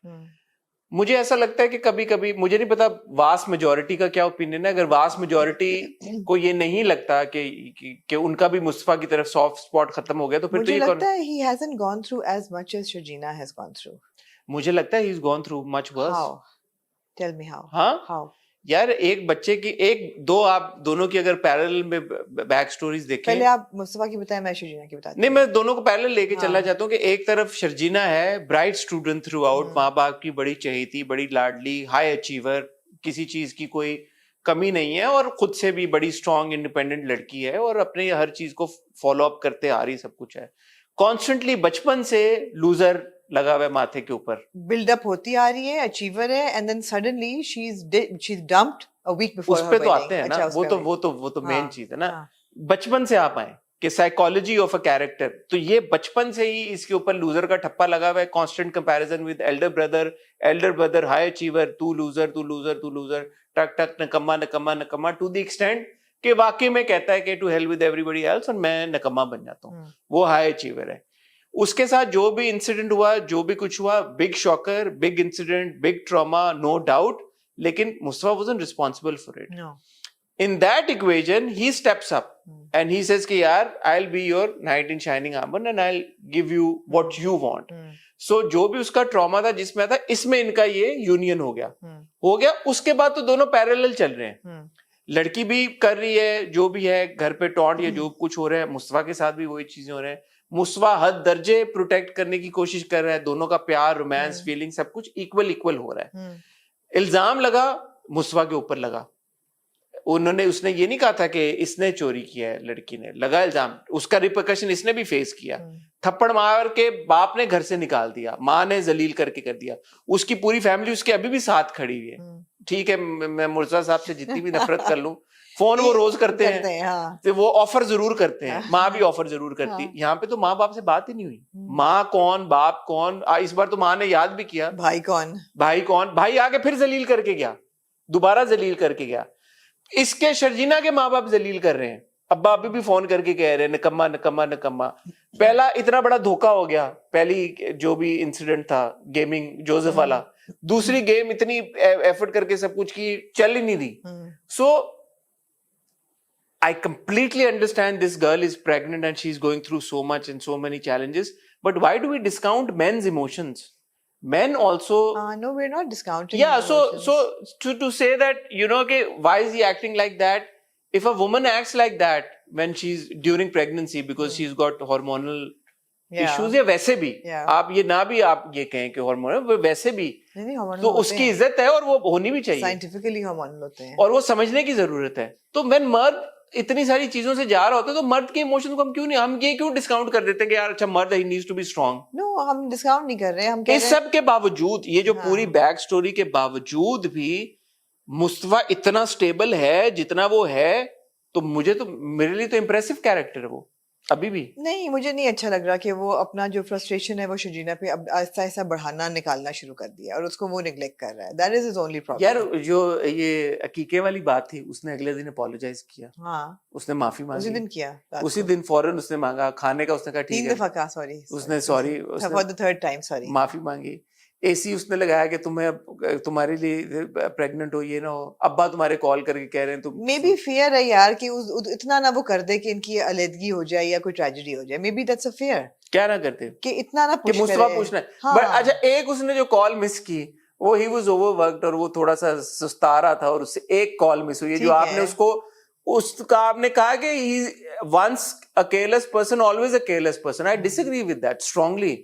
मुझे ऐसा लगता है कि कभी कभी, मुझे नहीं पता वास्ट मेजोरिटी का क्या ओपिनियन है, अगर वास्ट मेजोरिटी को ये नहीं लगता कि उनका भी मुस्तफा की तरफ सॉफ्ट स्पॉट खत्म हो गया, तो फिर मुझे तो ये लगता है he hasn't gone through as much as Sharjina has gone through। मुझे लगता है he's gone through much worse। How? Tell me how। हाँ, How? यार एक बच्चे की आप दोनों की अगर पैरेलल में बैक स्टोरीज देखें, पहले आप मुस्तफा की बताएं, मैं शर्जीना की बताती नहीं, मैं दोनों को पैरेलल लेके हाँ। चलना चाहता हूँ कि एक तरफ शर्जीना है, ब्राइट स्टूडेंट थ्रू आउट, माँ बाप की बड़ी चहेती, बड़ी लाडली, हाई अचीवर, किसी चीज की कोई कमी नहीं है और खुद से भी बड़ी स्ट्रांग इंडिपेंडेंट लड़की है और अपने हर चीज को फॉलो अप करते आ रही, सब कुछ है. कॉन्स्टेंटली बचपन से लूजर लगा हुआ है माथे के ऊपर, बिल्डअप होती आ रही है, अचीवर है, and then suddenly she is dumped a week before उस हर पे तो वेडिंग. आते हैं ना. अच्छा, वो तो मेन हाँ, चीज है ना. हाँ. बचपन से आप आए कि साइकोलॉजी ऑफ अ कैरेक्टर, तो ये बचपन से ही इसके ऊपर लूजर का ठप्पा लगा हुआ है. Constant comparison with elder brother high achiever, तू लूजर, टक टक, नकम्मा नकम्मा नकम्मा, टू द एक्सटेंट कि वाकई में कहता है कि to hell with everybody else और मैं नकम्मा बन जाता हूँ. वो हाई अचीवर है. उसके साथ जो भी इंसिडेंट हुआ, जो भी कुछ हुआ, big shocker, big incident, big trauma, no doubt, लेकिन Mustafa wasn't responsible for it. No. In that equation, he steps up and he says कि यार I'll be your knight in shining armor and I'll give you what you want. So जो भी उसका trauma था जिसमें था, इसमें इनका ये यूनियन हो गया. उसके बाद तो दोनों पैरेलल चल रहे हैं. लड़की भी कर रही है जो भी है, घर पे टॉन्ट या जो कुछ हो रहा है, मुस्तफा के साथ भी वही चीजें हो रहे हैं. मुस्तफा हद दर्जे प्रोटेक्ट करने की कोशिश कर रहा है. दोनों का प्यार, रोमांस, फीलिंग सब कुछ इक्वल हो रहा है. इल्जाम लगा मुस्तफा के ऊपर लगा. उसने ये नहीं कहा था कि इसने चोरी किया है, लड़की ने लगा इल्जाम. उसका रिपरकशन इसने भी फेस किया. थप्पड़ मार के बाप ने घर से निकाल दिया, माँ ने जलील करके कर दिया. उसकी पूरी फैमिली उसके अभी भी साथ खड़ी हुई है. ठीक है, मैं मुर्तजा साहब से जितनी भी नफरत कर लूं, फोन वो रोज करते हैं. हाँ. तो वो ऑफर जरूर करते हैं. माँ भी ऑफर जरूर करती है. यहाँ पे तो माँ बाप से बात ही नहीं हुई. माँ कौन, बाप कौन. इस बार तो माँ ने याद भी किया. भाई कौन. भाई आके फिर जलील करके गया, दोबारा जलील करके गया. इसके शर्जीना के माँ बाप जलील कर रहे हैं. अब्बा अभी भी फोन करके कह रहे हैं नकम्मा नकम्मा नकम्मा. पहला इतना बड़ा धोखा हो गया, पहली जो भी इंसिडेंट था गेमिंग जोसेफ वाला. दूसरी गेम इतनी एफर्ट करके सब कुछ की, चल ही नहीं दी. सो I completely understand this girl is pregnant and she's going through so much and so many challenges. But why do we discount men's emotions? Men also. No, we're not discounting. Yeah, so to say that, okay, why is he acting like that? If a woman acts like that when she's during pregnancy because she's got hormonal issues, या वैसे भी आप ये ना भी आप ये कहें कि हार्मोनल, वैसे भी तो उसकी इज्जत है और वो होनी भी चाहिए. साइंटिफिकली हार्मोनल होते हैं और वो समझने की जरूरत है. तो when मर्द इतनी सारी चीजों से जा रहा होता है तो मर्द के इमोशंस को हम ये क्यों डिस्काउंट कर देते हैं कि यार अच्छा मर्द he needs to be strong. No, हम डिस्काउंट नहीं कर रहे. हम इस सब के बावजूद, ये जो पूरी बैक स्टोरी के बावजूद भी मुस्तफा इतना स्टेबल है जितना वो है, तो मेरे लिए तो इम्प्रेसिव कैरेक्टर है वो. अभी भी नहीं, मुझे नहीं अच्छा लग रहा कि वो अपना जो फ्रस्ट्रेशन है वो शर्जीना पे अब ऐसा ऐसा बढ़ाना निकालना शुरू कर दिया और उसको वो निग्लेक्ट कर रहा है. That is his only problem. यार जो ये अकीके वाली बात थी, उसने अगले दिन अपोलोजाइज किया. हाँ, उसने माफी मांगी. उसी दिन किया. उसी दिन फौरन उसने मांगा खाने का. उसने कहा ठीक है, 3 दफा कहा सॉरी. उसने sorry for the third time sorry माफी मांगी. एसी उसने लगाया कि तुम्हारे लिए प्रेग्नेंट हो, ये ना हो. अब्बा तुम्हारे कॉल करके कह रहे हैं तुम. मे बी फियर है यार कि इतना ना वो कर दे कि इनकी अलग हो जाए या कोई ट्रेजेडी हो जाए. May be that's a fear. क्या ना करते कि इतना ना कि मुस्तफा पूछना है. बट अच्छा, एक उसने जो कॉल मिस की, वो ही वाज ओवरवर्क्ड और वो थोड़ा सा सुस्ता रहा था और उससे एक कॉल मिस हुई. जो आपने उसका आपने कहा कि once a careless person always a careless person. I disagree with that strongly.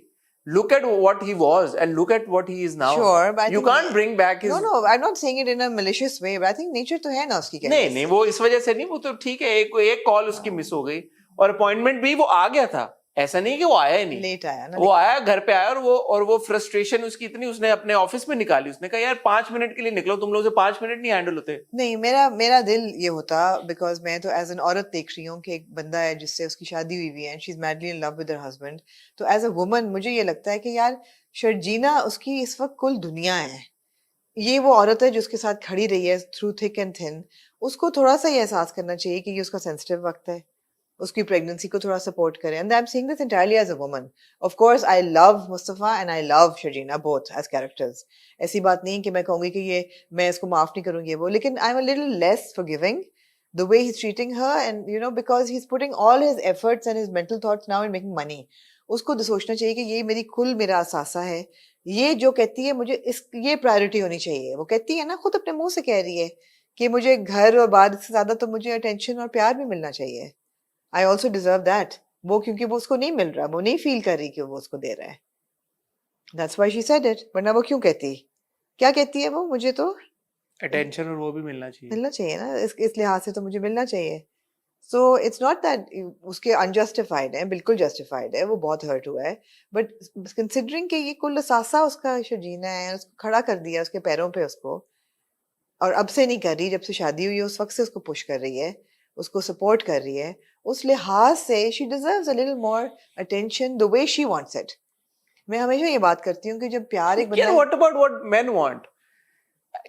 Look at what he was and look at what he is now. Sure, but you can't bring back his. No, I'm not saying it in a malicious way, but I think nature तो है ना उसकी. नहीं, वो इस वजह से नहीं. वो तो ठीक है, एक कॉल उसकी मिस हो गई और अपॉइंटमेंट भी वो आ गया था. ऐसा नहीं कि वो आया ही नहीं, लेट आया ना. वो आया, घर पे आया और वो फ्रस्ट्रेशन उसकी इतनी उसने अपने ऑफिस में निकाली. उसने कहा यार 5 मिनट के लिए निकलो, तुम लोग से 5 मिनट नहीं हैंडल होते. नहीं, मेरा दिल ये होता, बिकॉज मैं तो एज एन औरत देख रही हूँ कि एक बंदा है जिससे उसकी शादी हुई हुई है, she is madly in love with her husband. तो एज अ वुमन मुझे ये लगता है कि यार शर्जीना उसकी इस वक्त कुल दुनिया है. ये वो औरत है जो उसके साथ खड़ी रही है थ्रू थिक एंड थिन. उसको थोड़ा सा ये एहसास करना चाहिए कि ये उसका सेंसिटिव वक्त है. उसकी प्रेगनेंसी को थोड़ा सपोर्ट करें. And I am saying this entirely as a woman. Of course I love Mustafa and I love Sharjeena both as characters. ऐसी बात नहीं कि मैं कहूंगी कि ये मैं इसको माफ नहीं करूंगी वो, लेकिन I am a little less forgiving the way he's treating her, and because he's putting all his efforts and his mental thoughts now in making money. उसको तो सोचना चाहिए कि ये मेरा असासा है. ये जो कहती है मुझे ये प्रायोरिटी होनी चाहिए. वो कहती है ना, खुद अपने मुंह से कह रही है कि मुझे घर और बाहर से ज्यादा तो मुझे अटेंशन और प्यार भी मिलना चाहिए. I also deserve that. वो क्योंकि वो उसको नहीं मिल रहा, वो नहीं फील कर रही कि वो उसको दे रहा है. That's why she said it. वरना वो क्यों कहती? क्या कहती है वो? मुझे तो अटेंशन और वो भी मिलना चाहिए। मिलना चाहिए ना, इस लिहाज से तो मुझे मिलना चाहिए। सो इट्स नॉट दैट उसके अनजस्टिफाइड है, बिल्कुल जस्टिफाइड है, वो बहुत हर्ट हुआ है, बट कंसिडरिंग कि ये कुल सासा उसका शर्जीना है, उसको खड़ा कर दिया उसके पैरों पे उसको, और अब से नहीं कर रही, जब से शादी हुई है उस वक्त से उसको पुश कर रही है, उसको सपोर्ट कर रही है, उस लिहाज से she deserves a little more attention the way she wants it. मैं हमेशा ये बात करती हूँ कि जब प्यार एक यार बंदा, what about what main want,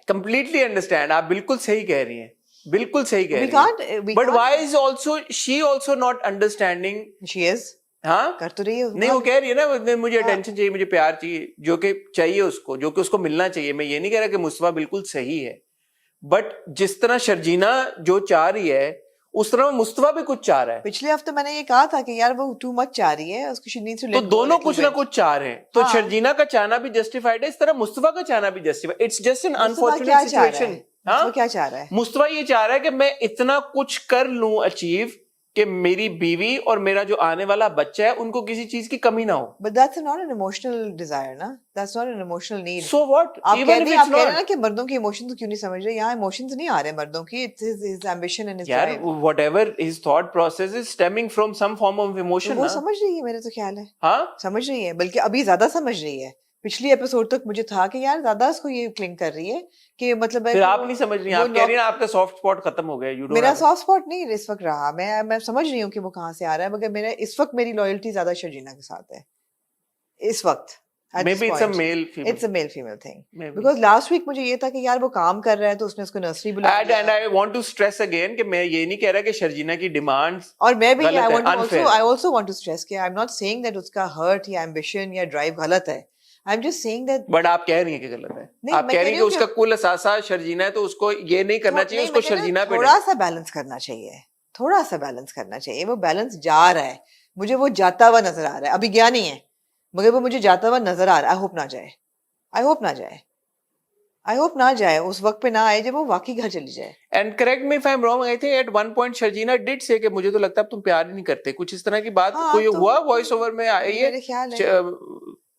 completely understand, आप बिल्कुल सही कह रही हैं, बिल्कुल सही कह we रही can't हैं, we but can't why is also she also not understanding? she is हाँ, कर तो रही है नहीं वो कह रही है ना मुझे हाँ। अटेंशन चाहिए, मुझे प्यार चाहिए, जो कि चाहिए उसको, जो कि उसको मिलना चाहिए। मैं ये नहीं कह रहा कि मुस्तफा बिल्कुल सही है, बट जिस तरह शर्जीना जो चाह रही है उस तरह मुस्तफा भी कुछ चाह रहा है, पिछले हफ्ते मैंने ये कहा था कि यार वो टू मच चाह रही है, उसको she needs to तो let go a दोनों little कुछ ना bit। कुछ चाह रहे हैं। तो हाँ। शर्जीना का चाहना भी जस्टिफाइड है, इस तरह मुस्तफा का चाहना भी justified. It's just an Mustafa unfortunate क्या चाह रहा सिचुएशन। है? मुस्तफा क्या चाह रहा है? मुस्तफा ये चाह रहा है कि मैं इतना कुछ कर लूं अचीव कि मेरी बीवी और मेरा जो आने वाला बच्चा है उनको किसी चीज की कमी ना हो। But that's not an emotional desire ना, that's not an emotional need। So what? आप Even if आप it's कह रहे हैं not, ना कि मर्दों की इमोशंस क्यों नहीं समझ रहे, यहाँ इमोशंस नहीं आ रहे मर्दों की, it's his ambition and his यार drive। whatever his thought process is stemming from some form of तो emotion वो ना। समझ रही है, मेरा तो ख्याल है हाँ, समझ रही है, बल्कि अभी ज्यादा समझ रही है। पिछली एपिसोड तक मुझे था कि यार ज्यादा उसको ये क्लिंग कर रही है कि मतलब है फिर कि आप वो- नहीं समझ रही हैं, वो आप कह रही हैं आपका सॉफ्ट स्पॉट खत्म हो गया। You don't मेरा have- सॉफ्ट स्पॉट नहीं इस वक्त रहा, मैं समझ रही हूँ कि वो कहाँ से आ रहा है, मगर मेरा इस वक्त मेरी लॉयल्टी ज्यादा शर्जीना के साथ है इस वक्त। at this Maybe it's a point। male female. It's a male female thing। Maybe. Because last week मुझे ये था कि यार वो काम कर रहा है तो उसने उसको नर्सरी बुला And लिया। I want to stress again कि मैं ये नहीं कह रहा कि शर्जीना की डिमांड्स और मैं भी गलत है, unfair है। I also want to stress कि I'm not saying that उसका hurt या ambition या drive गलत है। I'm just saying that but आप कह रही हैं कि गलत है। नहीं, आप मैं कह कह रही रही हैं कि हूँ उसका कि- कुल असासा शर्जीना है, तो उसको ये नहीं करना चाहिए, नहीं, उसको मैं कह रही हूँ शर्जीना पे थोड़ा सा बैलेंस करना चाहिए, थोड़ा सा बैलेंस करना चाहिए। वो बैलेंस जा रहा है, मुझे वो जाता हुआ नजर आ रहा है, अभी गया नहीं है मगर वो मुझे जाता हुआ नजर आ रहा है। आई होप ना जाए, आई होप ना जाए, आई होप ना जाए, उस वक्त पे ना आए जब वो वाकई घर चली जाए। And correct me if I am wrong, I think at one point Sharjeena did say कि मुझे तो लगता है अब तुम प्यार ही नहीं करते, कुछ इस तरह की बात हाँ, कोई तो हुआ वॉइस ओवर में आई है? मेरे ख्याल है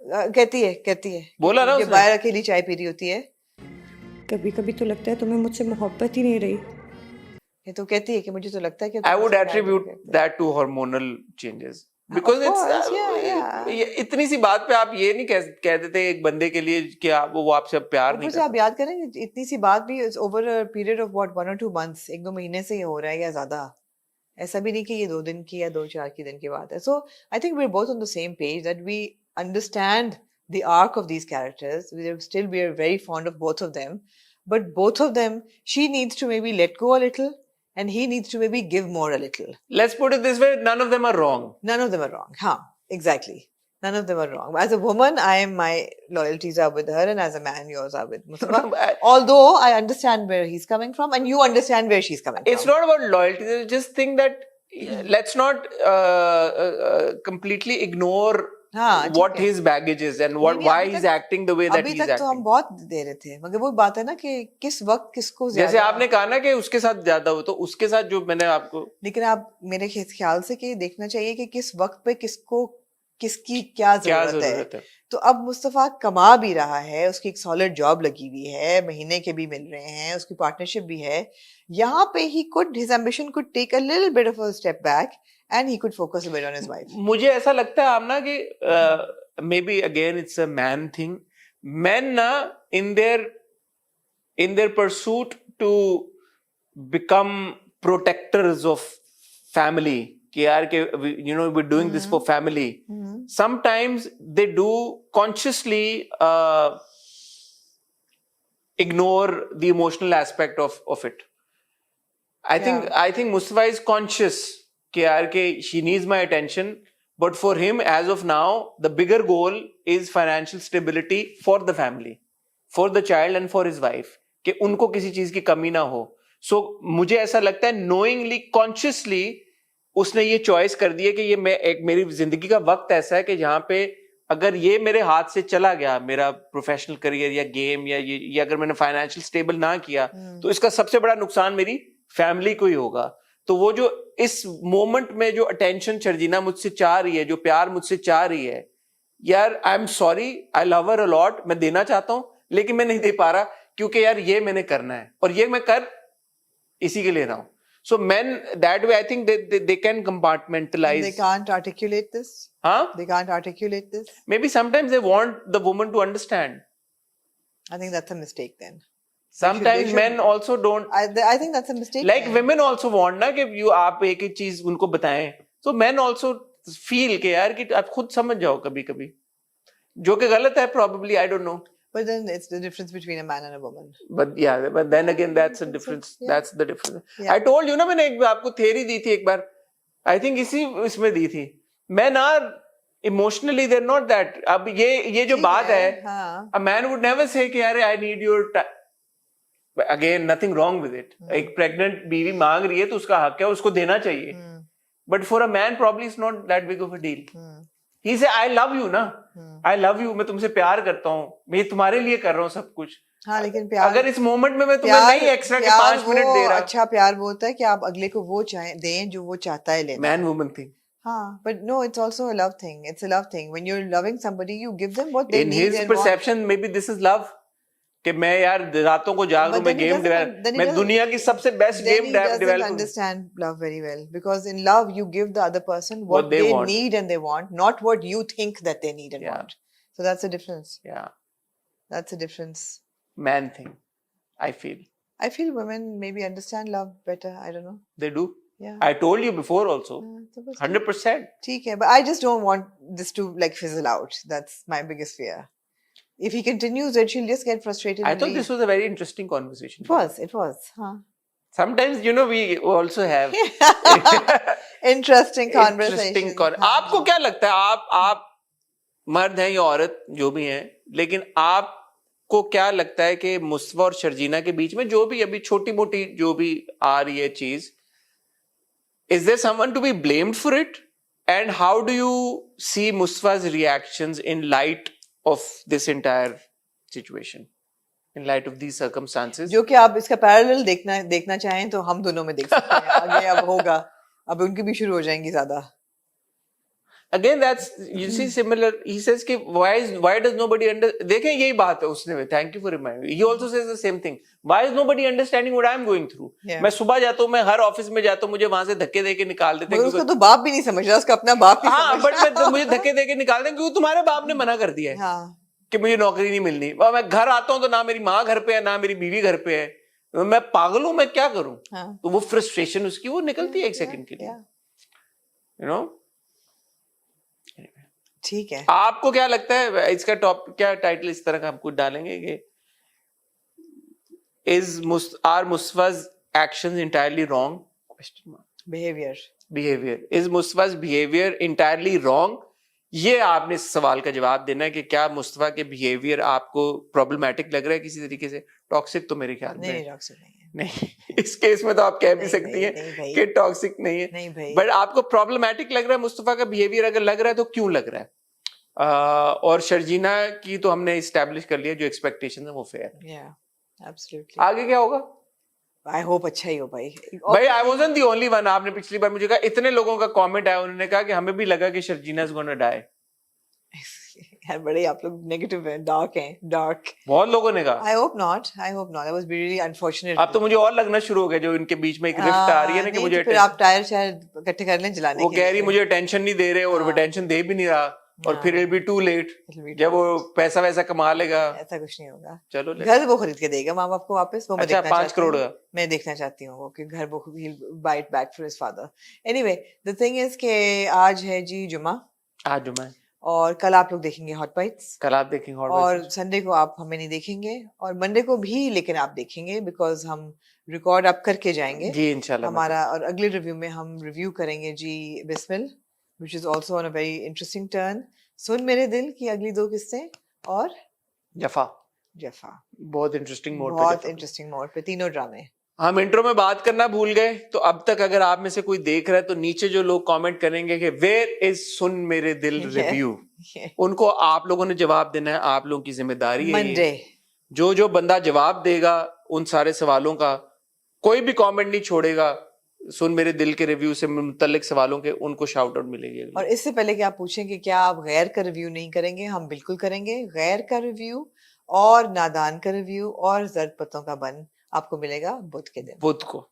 कहती है बोला ना कि उसने? बाहर अकेली चाय पी रही होती है, कभी कभी तो लगता है तुम्हें मुझसे मोहब्बत ही नहीं रही। ये तो कहती है कि मुझे तो लगता है कि I तुम would मुझसे प्यार नहीं attribute करते। that to hormonal changes because Of course, it's yeah. ये इतनी सी बात पे आप ये नहीं कह देते एक बंदे के लिए कि आप वो आपसे अब प्यार नहीं ऊपर से आप करता। याद करें इतनी सी बात भी over a period of what 1 or 2 months, 1-2 महीने से ये हो रहा है या ज्यादा। ऐसा भी नहीं कि ये 2 दिन की या 2-4 की दिन की बात है। So I think we are both on the same page that we understand the arc of these characters. We are very fond of both of them, but both of them, she needs to maybe let go a little and he needs to maybe give more a little. Let's put it this way, none of them are wrong. None of them are wrong. Exactly. None of them are wrong. As a woman, my loyalties are with her, and as a man, yours are with Mustafa. Although I understand where he's coming from, and you understand where she's coming It's from. not about loyalty. I just think that let's not completely ignore हाँ, what ठीक है। his baggage is and नहीं, why अभी he's तक- acting the way that अभी he's तक तो हम acting. बहुत दे रहे थे, मगर वो बात है ना कि किस वक्त किसको जैसे ज्यादा। आपने कहा ना कि उसके साथ ज्यादा हो, तो उसके साथ जो मैंने आपको लेकिन आप मेरे ख्याल से कि देखना चाहिए कि किस वक्त पे किसको किसकी क्या क्या जरूरत है। जरूरत है। तो अब मुस्तफा कमा भी रहा है, उसकी एक सॉलिड जॉब लगी हुई है, महीने के भी मिल रहे हैं, उसकी पार्टनरशिप भी है। यहाँ पे his ambition could take a little bit of a step back and he could focus a bit on his wife. मुझे ऐसा लगता है आमना कि maybe again it's a man thing, man ना in their pursuit to become protectors of family कि यार के you know we doing this for family, sometimes they do consciously ignore the emotional aspect of it. I think Mustafa is conscious कि यार के she needs my attention, but for him as of now the bigger goal is financial stability for the family, for the child and for his wife, कि उनको किसी चीज की कमी ना हो। So मुझे ऐसा लगता है knowingly consciously उसने ये चॉइस कर दी है कि ये मेरी जिंदगी का वक्त ऐसा है कि जहां पे अगर ये मेरे हाथ से चला गया, मेरा प्रोफेशनल करियर या गेम या ये अगर मैंने फाइनेंशियल स्टेबल ना किया तो इसका सबसे बड़ा नुकसान मेरी फैमिली को ही होगा। तो वो जो इस मोमेंट में जो अटेंशन शर्जीना मुझसे चाह रही है, जो प्यार मुझसे चाह रही है, यार I am sorry, I love her a lot, मैं देना चाहता हूं लेकिन मैं नहीं दे पा रहा क्योंकि यार ये मैंने करना है और ये मैं कर इसी के लिए रहा हूँ. So men that way I think they can compartmentalize. They can't articulate this. Huh? They can't articulate this. Maybe sometimes they want the woman to understand. I think that's a mistake then. Sometimes they should- men also don't. I think that's a mistake. Like then. women also want ना कि you आप एक एक चीज उनको बताएं. So men also feel कि यार कि आप खुद समझ जाओ कभी कभी. जो कि गलत है probably, I don't know. But then it's the difference between a man and a woman. But yeah, but then again that's a difference. Yeah. That's the difference. Yeah. I told you ना, मैंने एक बार आपको theory दी थी एक बार. I think इसी इसमें दी थी. Men are emotionally they're not that. अब ये जो ठीक बात है, हाँ. a man would never say कि यार I need your time. Again, nothing wrong with it. एक pregnant बीवी मांग रही है तो उसका हक है, उसको देना चाहिए. But for a man, probably it's not that big of a deal. He say, I love you ना. I love you. मैं तुमसे प्यार करता हूँ. मैं तुम्हारे लिए कर रहा हूँ सब कुछ. हाँ, लेकिन प्यार अगर इस मोमेंट में मैं तुम्हें नहीं एक्स्ट्रा के 5 मिनट दे रहा. अच्छा प्यार वो होता है कि आप अगले को वो चाहें दें जो वो चाहता है लेना. Man woman thing. हाँ, but no, it's also a love thing. It's a love thing. When you're loving somebody, you give them what they In need his and want. perception, maybe this is love. कि मैं यार रातों को जाग रहा हूँ, मैं गेम डेवलप, मैं दुनिया की सबसे best Then game he develop doesn't understand love very well, because in love you give the other person what they they want. need and they want, not what you think that they need and Yeah. want. So that's the difference. Yeah, That's the difference. man thing. I feel I feel women maybe understand love better. I don't know. they do. Yeah. I told you before also. तो बस 100%. ठीक है, but I just don't want this to like fizzle out. That's my biggest fear. If he continues it, she'll just get frustrated. I and thought leave. this was a very interesting conversation. It was, huh? Sometimes we also have Interesting conversation. आपको क्या लगता है, आप मर्द हैं या औरत जो भी हैं, लेकिन आपको क्या लगता है कि मुस्तफा और शर्जीना के बीच में जो भी अभी छोटी मोटी जो भी आ रही है चीज, is there someone to be blamed for it? And how do you see Mustafa's reactions in light of this entire situation, in light of these circumstances? जो कि आप इसका पैरेलल देखना चाहें तो हम दोनों में देख सकते हैं. आगे अब होगा, अब उनकी भी शुरू हो जाएंगी ज्यादा. Again, that's, you see, similar. He says कि why does nobody देखें यही बात है उसने में. Thank you for reminding me. He also says the same thing. Why is nobody understanding what I'm going through? Yeah. मैं सुबह जाता हूँ, मैं हर ऑफिस में जाता हूँ, मुझे वहां से धक्के देके निकाल देते हैं. मगर उसको तो बाप भी नहीं समझ रहा, उसका अपना बाप ही हाँ, समझ बट मुझे धक्के देके निकाल दें क्योंकि तुम्हारे बाप ने मना कर दिया है हाँ. कि मुझे नौकरी नहीं मिलनी. और मैं घर आता हूँ तो ना मेरी माँ घर पे है, ना मेरी बीवी घर पे है. मैं पागल हूँ, मैं क्या करूँ? हाँ. तो वो फ्रस्ट्रेशन उसकी वो निकलती है एक सेकंड के लिए. You know? ठीक है. आपको क्या लगता है इसका टॉपिक क्या टाइटल इस तरह का हम कुछ डालेंगे कि are Mustafa's actions entirely wrong? Question mark. Behavior. Is Mustafa's behavior entirely wrong? ये आपने इस सवाल का जवाब देना है कि क्या मुस्तफा के बिहेवियर आपको प्रॉब्लमैटिक लग रहा है किसी तरीके से? टॉक्सिक तो मेरे ख्याल में नहीं, टॉक्सिक नहीं है. नहीं, इस केस में तो आप कह भी सकती हैं कि टॉक्सिक नहीं है. नहीं भाई. बट आपको प्रॉब्लमैटिक लग रहा है मुस्तफा का बिहेवियर? अगर लग रहा है तो क्यों लग रहा है? और शर्जीना की तो हमने इस्टेब्लिश कर लिया, जो एक्सपेक्टेशन है वो फेयर है. Yeah, absolutely. आगे क्या होगा? I hope अच्छा ही हो भाई. भाई I wasn't the only one. आपने पिछली बार मुझे कहा, इतने लोगों का कमेंट आया, उन्होंने कहा कि हमें भी लगा कि शर्जीना is gonna die. यार बड़े आप लोग नेगेटिव हैं, डार्क. बहुत लोगों ने कहा. I hope not. That was really unfortunate. अब तो मुझे और लगना शुरू हो गया जो इनके बीच में एक रिफ्ट आ रही है ना कि मुझे फिर आप टायर शायद इकट्ठे कर लें जलाने के लिए. वो कह रही मुझे टेंशन नहीं दे रहे और वो टेंशन दे भी नहीं रहा और फिर it'll be too late जब वो पैसा वैसा कमा लेगा. ऐसा कुछ नहीं होगा. चलो घर वो खरीद के देगा माँ बाप को वापस. वो मैं अच्छा, देखना 5 करोड़ का मैं देखना चाहती हूँ वो कि घर वो he'll buy it back for his father. Anyway, the thing is कि आज है जी जुमा. आज जुमा है और कल आप लोग देखेंगे हॉट बाइट्स. कल आप देखेंगे हॉट बाइट्स और संडे को आप हमें नहीं देखेंगे और मंडे को भी लेकिन आप देखेंगे बिकॉज हम रिकॉर्ड अप करके जाएंगे जी इंशाल्लाह. हमारा और अगले रिव्यू में हम रिव्यू करेंगे जी Bismil, which is also on a very interesting turn. सुन मेरे दिल की अगली 2 किस्सें और जफा. बहुत इंटरेस्टिंग मोड पे. बहुत इंटरेस्टिंग मोड पे 3 ड्रामे. हम इंट्रो में बात करना भूल गए, तो अब तक अगर आप में से कोई देख रहा है तो नीचे जो लोग कमेंट करेंगे कि वेयर इज सुन मेरे दिल रिव्यू, उनको आप लोगों ने जवाब देना है. आप लोगों की जिम्मेदारी है. मंडे जो बंदा जवाब देगा उन सारे सवालों का, कोई भी कमेंट नहीं छोड़ेगा सुन मेरे दिल के रिव्यू से मुतल्लिक सवालों के, उनको शाउट आउट मिलेगी. और इससे पहले कि आप पूछें कि क्या आप गैर का रिव्यू नहीं करेंगे, हम बिल्कुल करेंगे गैर का रिव्यू. और नादान का रिव्यू और जर्द पत्तों का बन आपको मिलेगा बुध के दिन। बुध को।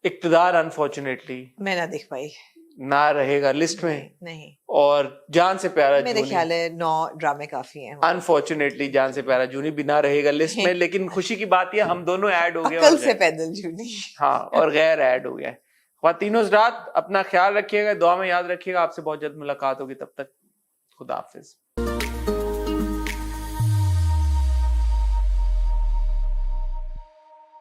इक्तदार अनफॉर्चुनेटली मैं ना देख पाई, ना रहेगा लिस्ट में, नहीं। और जान से प्यारा मेरे जूनी ख्याल है 9 ड्रामे काफी हैं। अनफॉर्चुनेटली जान से प्यारा जूनी भी ना रहेगा लिस्ट में, लेकिन खुशी की बात यह हम दोनों ऐड हो गए अकल और से पैदल जूनी। हाँ, और गैर ऐड हो गया है। ख्वातीनो हज़रात, अपना ख्याल रखिएगा, दुआ में याद रखिएगा। आपसे बहुत जल्द मुलाकात होगी, तब तक खुदा हाफिज।